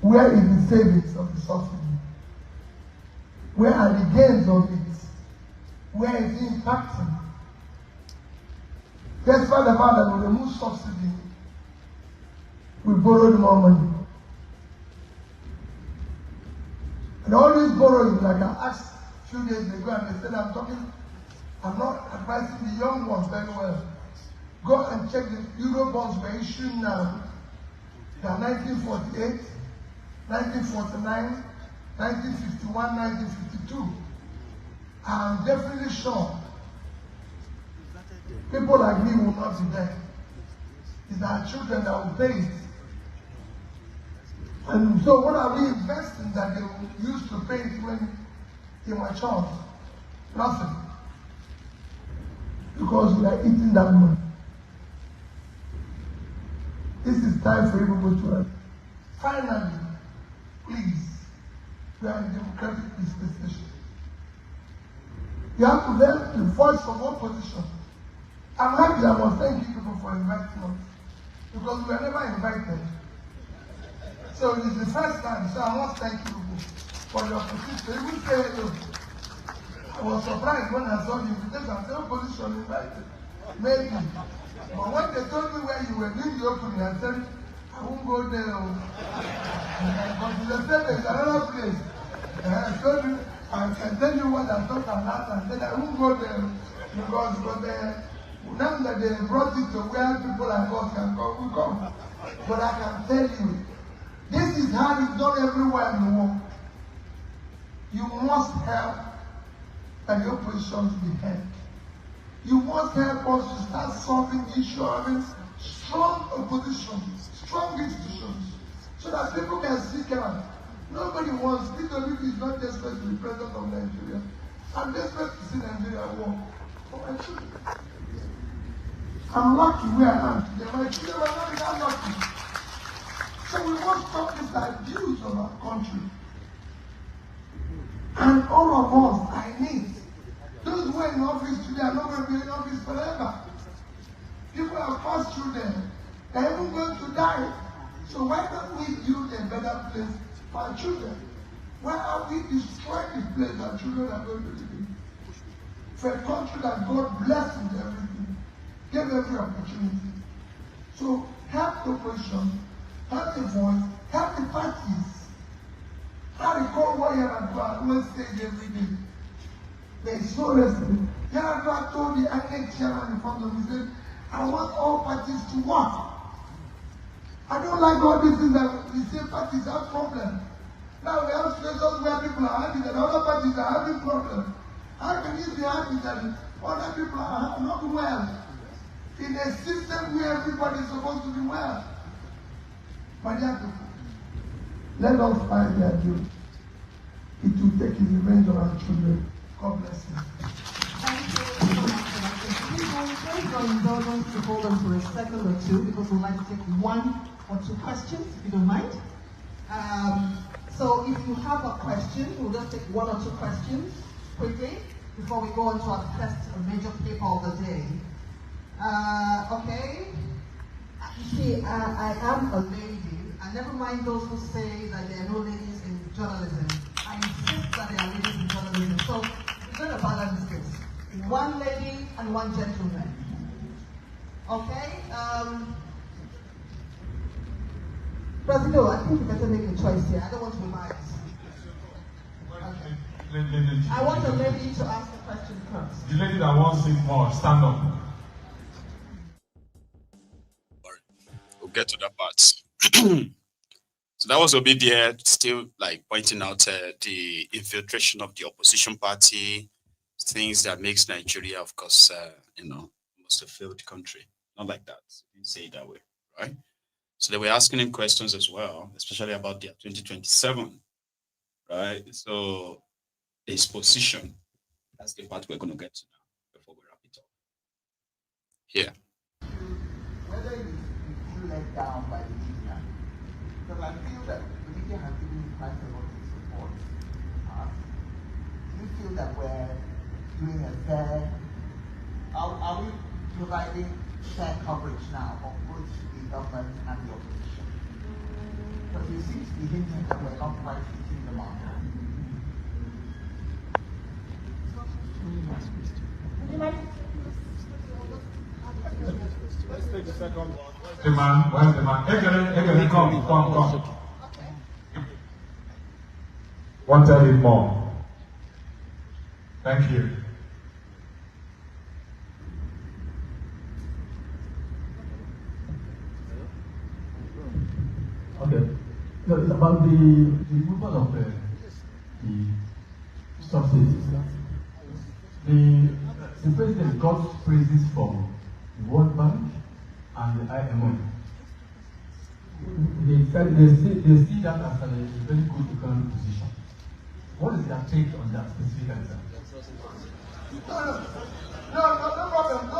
Where is the savings of the subsidy? Where are the gains of it? Where is it impacting? Despite the fact that we remove subsidy, we borrowed more money. And all these borrowing, like I asked a few days ago, and they said I'm not advising the young ones very well. Go and check the Euro bonds we're issuing now. They are 1948, 1949, 1951, 1952. I'm definitely sure people like me will not be there. It's our children that will pay it. And so what are we investing that they will use to pay it when they mature? Nothing. Because we are eating that money. This is time for everybody to learn. Finally, please, we are in a democratic dispensation. You have to learn the voice of opposition. I'm happy, I must thank you people for inviting us, because we were never invited. So it is the first time, so I must thank you people for the opposition. They even say hello. I was surprised when I saw the invitation. I said, opposition invited. Maybe. But when they told me where you were doing the opening, I said, I won't go there. But they said there's another place. I told you, I can tell you what I'm talking about, and said I won't go there because now that they brought it to where people like us can come, we come. But I can tell you, this is how it's done everywhere in the world. You must help and the oppositions be helped. You must help us to start solving issues, having strong opposition, strong institutions, so that people can seek out. Nobody wants, PWP is not desperate to be president of Nigeria. I'm desperate to see Nigeria work for my children. I'm lucky where I am today. My children are not that lucky. So we must stop this abuse of our country. And all of us, I need. Those who are in office today are not going to be in office forever. People have passed through them. They're even going to die. So why don't we build a better place for our children? Why are we destroying the place our children are going to live in? For a country that God blessed with everything, gave every opportunity. So help the opposition, help the voice, help the parties. I recall what Yaradua always said every day. There is no respect. Yaradua told the INEC chairman in front of me, he said, I want all parties to work. I don't like all these things that we say parties have problems. Now we have situations where people are happy that other parties are having problems. How can you be happy that other people are not well in a system where everybody is supposed to be well? My dear people, let us fight their duty. It will take his revenge on our children. God bless you. Thank you so much for that. Please your indulgence to hold on for a second or two because we'd like to take one or two questions, if you don't mind. So if you have a question, we'll just take one or two questions quickly before we go on to our first major paper of the day. Okay. You see, I am a lady, and never mind those who say that there are no ladies in journalism. I insist that there are ladies in journalism. So we're going to balance this. One lady and one gentleman. Okay? Brasileiro, I think you better make a choice here. I don't want to be biased. Okay. I want a lady to ask the question first. The lady that wants it more, stand up. We'll get to that part. So that was Obidia still like pointing out the infiltration of the opposition party, things that makes Nigeria, of course, almost a failed country. Not like that. You didn't say it that way, right? So they were asking him questions as well, especially about their 2027, right? So his position, that's the part we're going to get to now before we wrap it up. Here. Whether you feel let down by the media, because I feel that the media has given you quite a lot of support. Do you feel that we're doing a fair, are we providing fair coverage now of both the government and the opposition? Because you seem to be hinting that we're not quite hitting the mark. Let's take the second one. The man, where's the man? Egere, come. Want to read more? Thank you. Okay. So it's about the removal of the subsidies. The president got praises from the World Bank and the IMF. They said they see that as a very good economic position. What is their take on that specifically, sir? No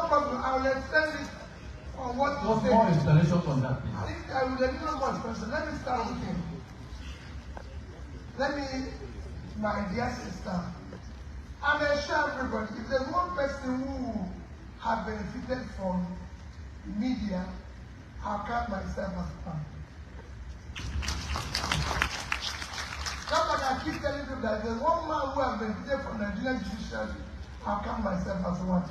problem. I will extend it on what you What's said. more explanation on that, please? I think I will let you know more explanation. Let me start with him. My dear sister, I'm sure everybody, if there's one person who have benefited from the media, I'll count myself as one. Just like I keep telling people that there's one man who has benefited from the Nigerian judiciary, I'll count myself as one.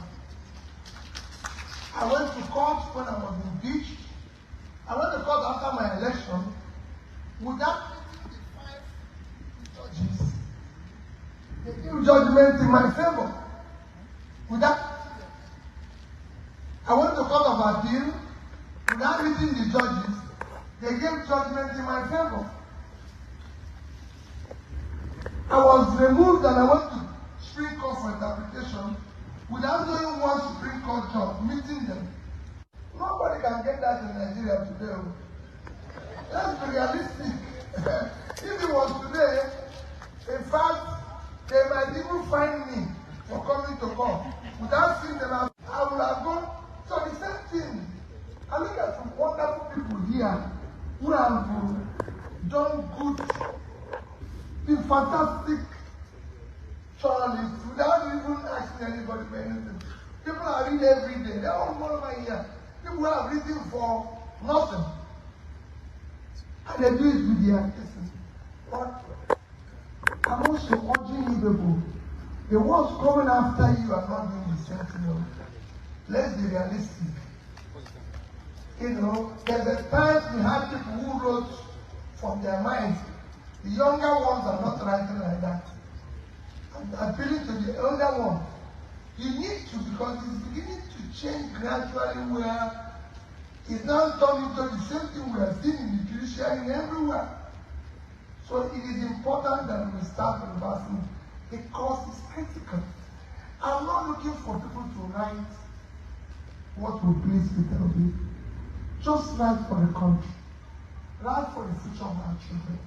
I went to court when I was impeached. I went to court after my election without the 5 judges. They gave judgment in my favor. I went to court of appeal without meeting the judges. They gave judgment in my favor. I was removed and I went to Supreme Court for interpretation without knowing one Supreme Court judge, meeting them. Nobody can get that in Nigeria today. Let's be realistic. If it was today, in fact, they might even find me for coming to court. Without seeing them, I would have gone. So the same thing fantastic journalists without even asking anybody for anything. People are reading every day. They're all over here. People are reading for nothing. And they do it with their cases. But I'm also urging you people, the ones coming after you are not doing the same thing. Let's be realistic. You know, there's a time we had people who wrote from their minds. The younger ones are not writing like that. I'm appealing to the older ones. You need to, because it's beginning to change gradually where it's now turned into the same thing we are seeing in the judiciary everywhere. So it is important that we start reversing because it's critical. I'm not looking for people to write what will please Peter Obi. Just write for the country. Write for the future of our children.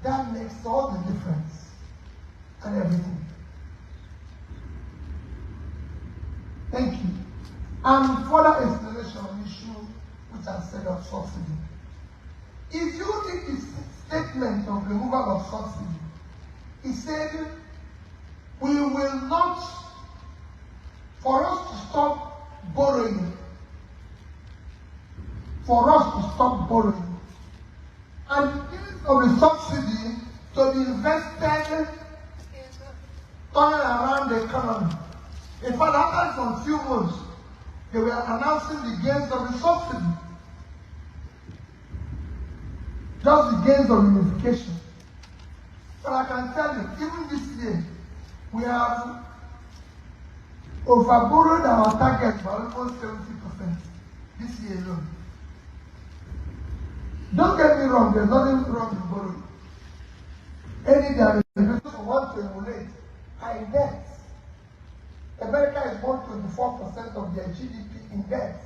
That makes all the difference and everything. Thank you. And further explanation on the issue which I said of subsidy. If you read the statement of removal of subsidy, he said, we will not, for us to stop borrowing, and the use of the subsidy to be invested in turning around the economy. In fact, after some few months, they were announcing the gains of the subsidy. Just the gains of unification. But I can tell you, even this year, we have overborrowed our target by almost 70% this year alone. Don't get me wrong, there's nothing wrong with borrowing. Any derivation want to emulate high debt. America is 124% of their GDP in debt.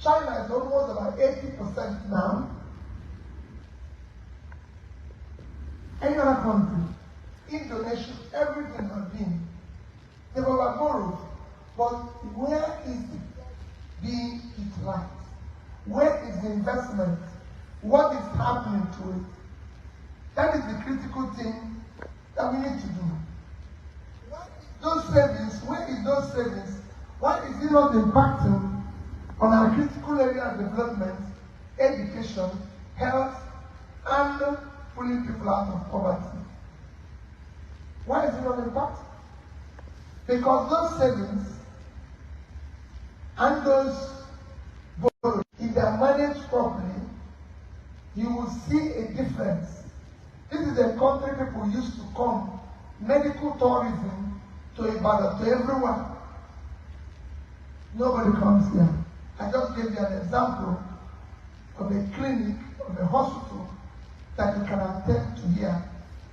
China is almost about 80% now. Any other country, Indonesia, everything has been. They were borrowed, but where is it being utilized? Where is the investment? What is happening to it? That is the critical thing that we need to do. Those savings, where is those savings? Why is it not impacting on our critical area of development, education, health, and pulling people out of poverty? Why is it not impacting? Because those savings and those borrowings, if they are managed properly, you will see a difference. This is a country people used to come, medical tourism to Ibadan, to everyone. Nobody comes here. I just gave you an example of a clinic, of a hospital that you can attend to here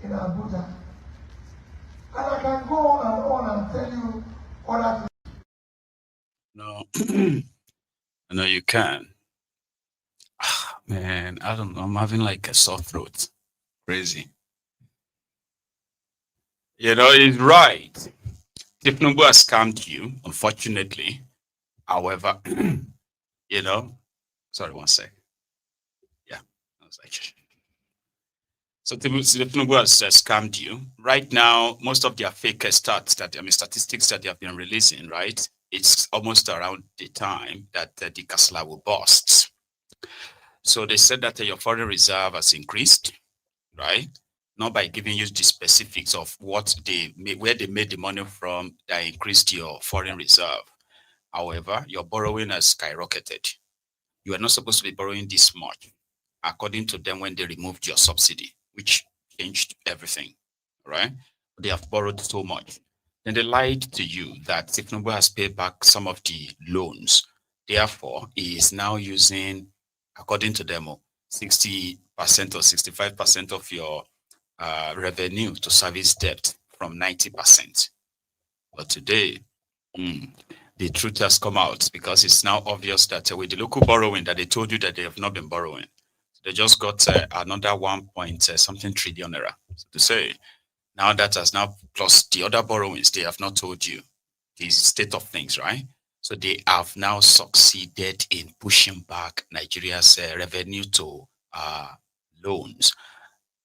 in Abuja. And I can go on and tell you other things. No, no, you can. Man, I don't know. I'm having like a sore throat. Crazy. You know, he's right. Tinubu has scammed you, unfortunately. However, you know, sorry, one sec. Yeah, I was like, so Tinubu has scammed you. Right now, most of their fake stats statistics that they have been releasing, right? It's almost around the time that the Kasla will burst. So they said that your foreign reserve has increased, right? Not by giving you the specifics of what they made, where they made the money from that increased your foreign reserve. However, your borrowing has skyrocketed. You are not supposed to be borrowing this much, according to them, when they removed your subsidy, which changed everything, right? They have borrowed so much. Then they lied to you that Tinubu has paid back some of the loans. Therefore, he is now using, according to them, 60% or 65% of your revenue to service debt from 90%. But today, the truth has come out, because it's now obvious that with the local borrowing that they told you that they have not been borrowing, they just got another 1 point something trillion naira. So to say, now that has now, plus the other borrowings, they have not told you the state of things, right? So they have now succeeded in pushing back Nigeria's revenue to loans.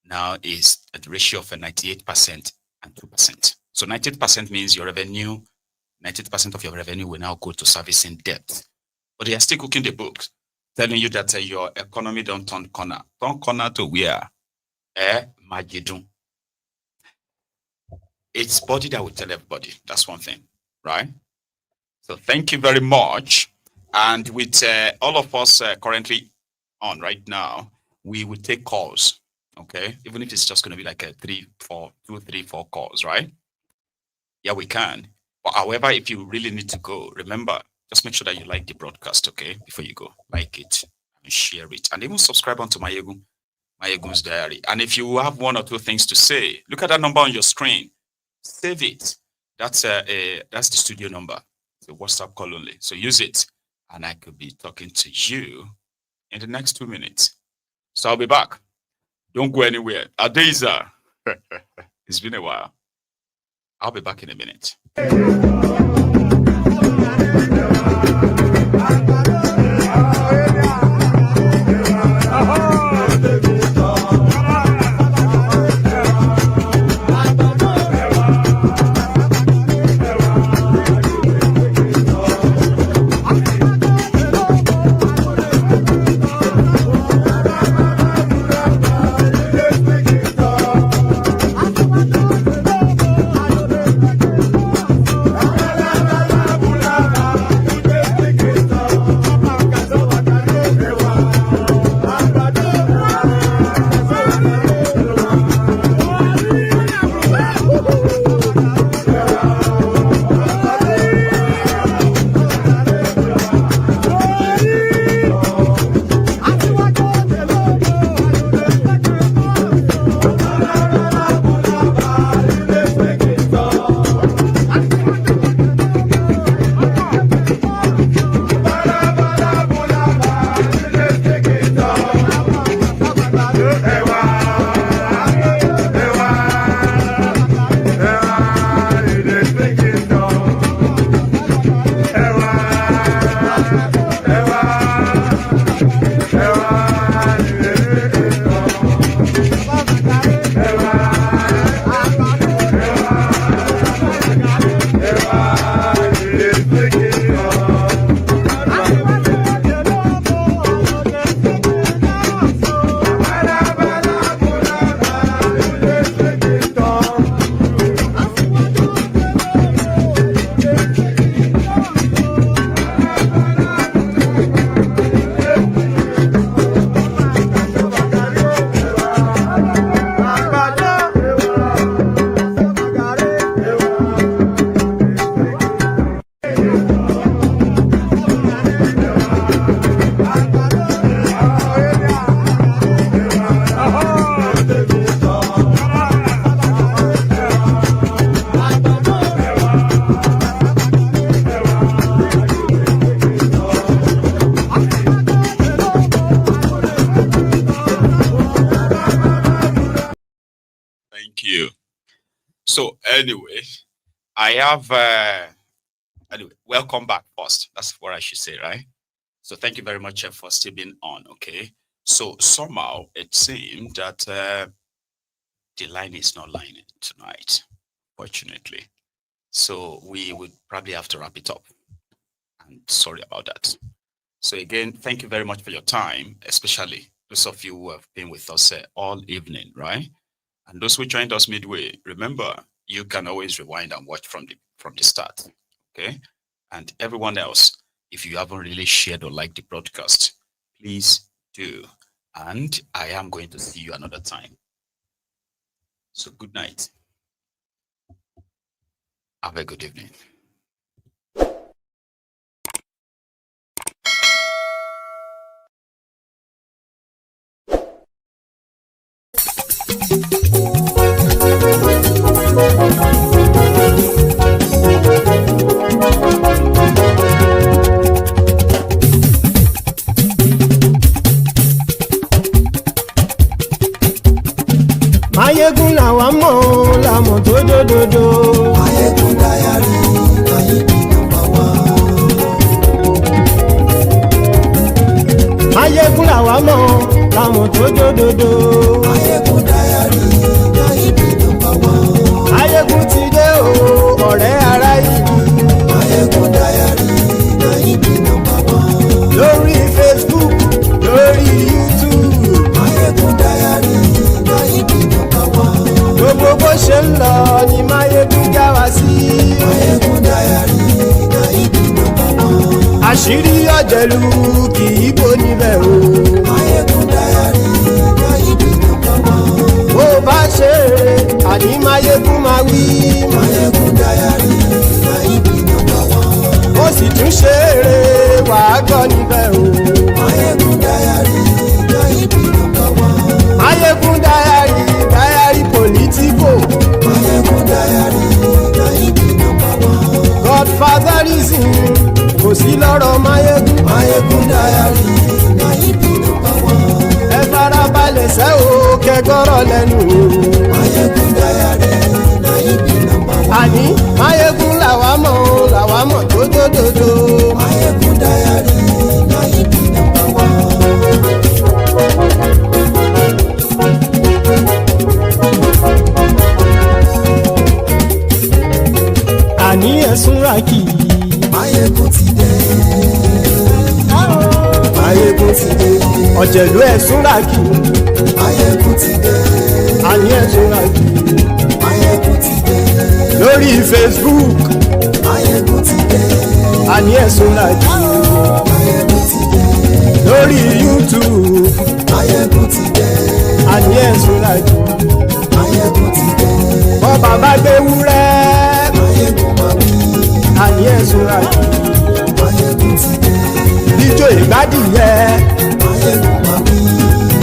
now is at the ratio of 98% and 2%. So 98% means your revenue, 98% of your revenue will now go to servicing debt. But they are still cooking the books, telling you that your economy don't turn corner. Turn corner to where? Magidun. It's body that will tell everybody. That's one thing, right? So thank you very much. And with all of us currently on right now, we will take calls, okay? Even if it's just going to be like a 2, 3, 4 calls, right? Yeah, we can. But however, if you really need to go, remember, just make sure that you like the broadcast, okay? Before you go, like it and share it. And even subscribe onto Mayegun's Diary. And if you have 1 or 2 things to say, look at that number on your screen. Save it. That's the studio number. It's a WhatsApp call only. So use it. And I could be talking to you in the next 2 minutes. So I'll be back. Don't go anywhere. Adeza. It's been a while. I'll be back in a minute. So anyway, I have anyway, welcome back first. That's what I should say, right? So thank you very much for still being on. Okay. So somehow it seemed that the line is not lining tonight, fortunately. So we would probably have to wrap it up. And sorry about that. So again, thank you very much for your time, especially those of you who have been with us all evening, right? And those who joined us midway, remember, you can always rewind and watch from the start, okay? And everyone else, if you haven't really shared or liked the broadcast, please do. And I am going to see you another time. So good night. Have a good evening. Mayegun làwa mọ̀ la mọ̀ tó dòdòdò. Mayegun Diary, Mayegun number one. Mayegun làwa mọ̀ la mọ̀ tó dòdòdò. Mayegun Diary. ọ̀jẹ̀lú kì í bò níbẹ̀ o. Máyégún Diary Nayibi number one. Bó bá ṣe eré àní Máyégún máa wí. Máyégún Diary Nayibi number one. Ó sì tún ṣe eré wàá gbọ́ níbẹ̀ o. Máyégún Diary Nayibi number one. Máyégún Diary politico. Máyégún Diary Nayibi number one. Godfatherism kò sí lọ́rọ̀ Máyégún. Máyégún Diary Nayibi number one. Ẹ farabalẹ̀ sẹ́ o kẹgọ́rọ̀ lẹ́nu o. Máyégún Diary Nayibi number one. Àní Máyégún làwa mọ̀ tótótótó. Máyégún Diary Nayibi number one. Àní ẹ̀sùn ràkì. Máyégún ti dé. Máyégún ti dé. Ọ̀jẹ̀lú ẹ̀sùn ràkì. Máyégún ti dé. Àní ẹ̀sùn ràkì. Máyégún ti dé. Lórí Facebook. Máyégún ti dé. Àní ẹ̀sùn ràkì. Máyégún ti dé. Lórí YouTube. Máyégún ti dé. Àní ẹ̀sùn ràkì. Máyégún ti dé. Bọ́ bàbá gbé wúrẹ́. Máyégún máa wí. Àní ẹ̀sùn ràkì. Máyégún ti dé. Ijó ìgbádìyẹ. Máyégún máa wí.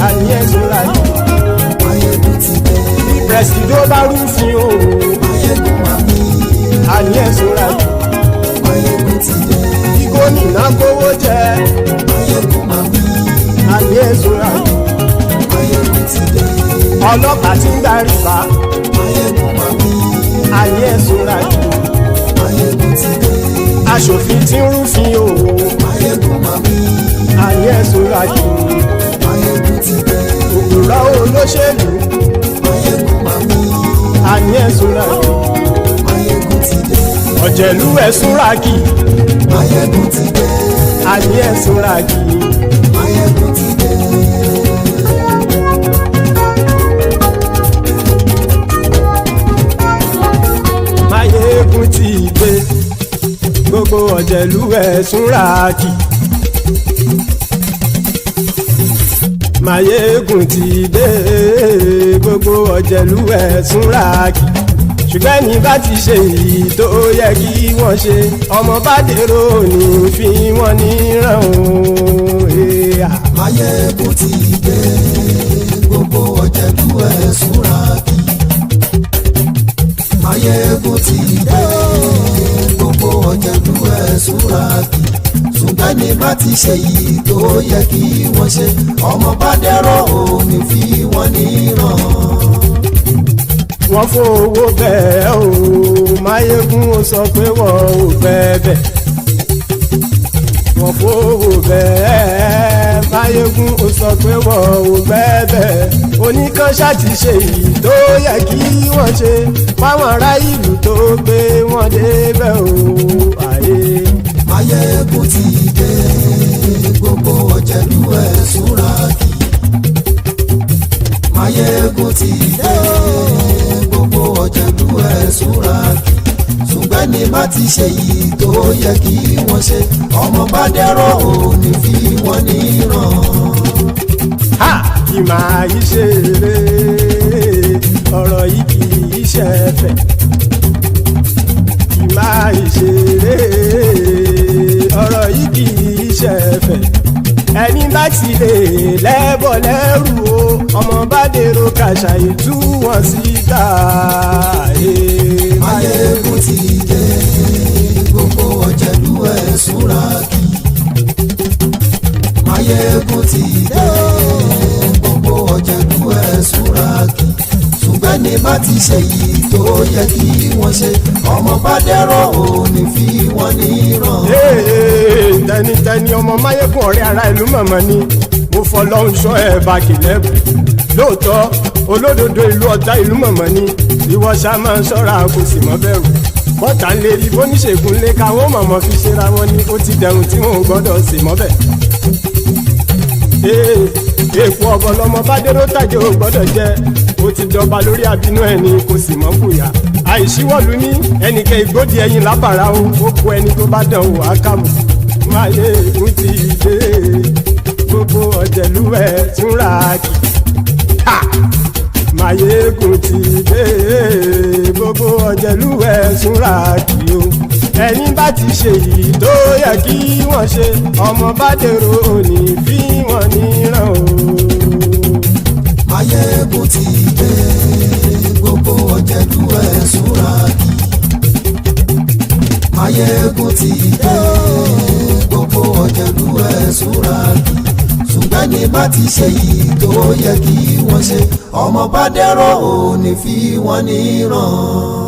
Àní ẹ̀sùn ràkì. Máyégún ti dé. Bí pẹ̀sìdó bá rúfin o. Máyégún máa wí. Àní ẹ̀sùn ràkì. Máyégún ti dé. Bí gómìnà kówó jẹ. Máyégún máa wí. Àní ẹ̀sùn ràkì. Máyégún ti dé. Ọlọ́pàá ti ń darí bá. Máyégún máa wí. Àní ẹ̀sùn ràkì. Máyégún ti dé. Aṣòfin tí ń rúfin o. Máyégún máa wí. Àní ẹ̀sùn ràkì. Máyégún ti dé. Òpùrọ́ olóṣèlú. Máyégún máa wí. Àní ẹ̀sùn ràkì. Máyégún ti dé. Ọ̀jẹ̀lú ẹ̀sùn ràkì. Máyégún ti dé. Àní ẹ̀sùn ràkì. Máyégún ti dé. Máyégún ti dé. Gbogbo ọ̀jẹ̀lú ẹ̀sùn ràkì. Máyégún ti dé. Gbogbo ọ̀jẹ̀lú ẹ̀sùn ràkì. Ṣùgbọ́n ní bá ti ṣe èyí tó yẹ kí wọ́n ṣe, ọmọ bá dèrò ní fi wọ́n níran o. Máyégún ti dé. Gbogbo ọ̀jẹ̀lú ẹ̀sùn ràkì. Máyégún ti dé. Gbogbo ọ̀jẹ̀lú ẹ̀sùn ràkì. Ṣùgbọ́n ní bá ti ṣe èyí tó yẹ kí wọ́n ṣe, ọmọ bá dèrò ní fi wọ́n níran. Wọ́n fowó bẹ́ẹ̀ o. Máyégún ó sọ pé wọ́n ò bẹ́ẹ̀. Wọ́n fowó bẹ́ẹ̀. Máyégún ó sọ pé wọ́n ò bẹ́ẹ̀. Oníkanṣá ti ṣe èyí tó yẹ kí wọ́n ṣe fáwọn ará ìlú tó gbé wọn débẹ̀ o. Máyégún ti dé. Gbogbo ọ̀jẹ̀lú ẹ̀sùn ràkì. Máyégún ti dé. Gbogbo ọ̀jẹ̀lú ẹ̀sùn ràkì. Ṣùgbọ́n ní bá ti ṣe yìí tó yẹ kí wọ́n ṣe, ọmọ bá dẹ́rọ̀ ò ní fi wọ́n níran. Kì máa yí ṣe eré, ọ̀rọ̀ yìí kì í ṣe ẹ̀fẹ̀. Kì máa yí ṣe eré, ọ̀rọ̀ yìí kì í ṣe ẹ̀fẹ̀. Ẹni bá ti lè lẹ́bọ̀ lẹ́rù o, ọmọ bá dèrò kàṣà ìtú wọn síta. Máyégún ti dé. Gbogbo ọ̀jẹ̀lú ẹ̀sùn ràkì. Máyégún ti dé. Gbogbo ọ̀jẹ̀lú ẹ̀sùn ràkì. Ṣùgbọ́n ní bá ti ṣe yìí tó yẹ kí wọ́n ṣe, ọmọ bá dẹ́rọ̀ ò ní fi wọ́n níran. Tẹnitẹni ọmọ Máyégún ọ̀rẹ́ ara ìlú mọ̀mọ́ ni mo fọlọ́run ṣọ́ ẹ̀ bá kìlẹ́bù. Lóòótọ́ olódodo ìlú ọ̀tá ìlú mọ̀mọ́ ni ìwọ ṣá máa ń ṣọ́ra kò sì mọ́ bẹ̀rù. Bọ́tà ń lè rí bóníṣègùn lé káwọn mọ̀mọ́ fi ṣera wọn ni ó ti dẹrùn tí wọn ò gbọ́dọ̀ sì mọ́ bẹ̀. Èèpo ọ̀bọ lọmọ bá dérò tàjẹ́ ò gbọ́dọ̀ jẹ́, ó ti jọba lórí àbínú ẹni kò sì mọ́ fòyà. Àìsíwọ́lu ní ẹnìkẹ́ ìgbódì ẹyin lábàrá o, ó kó ẹni tó bá dán wò á kàmù. Máyégún ti dé gbogbo ọ̀jẹ̀lú ẹ̀ túnra kì. Máyégún ti dé gbogbo ọ̀jẹ̀lú ẹ̀ túnra kì o. Ẹ̀yin bá ti ṣe yìí tó yẹ kí wọ́n ṣe ọmọ Bádérò òní fi wọ́n níran o. Máyégún ti dé gbogbo ọ̀jẹ̀lú ẹ̀ túnra kì. Máyégún ti dé gbogbo ọ̀jẹ̀lú ẹ̀ túnra kì. Ṣùgbọ́n ní bá ti ṣe yìí tó yẹ kí wọ́n ṣe ọmọ Bádérò òní fi wọ́n níran.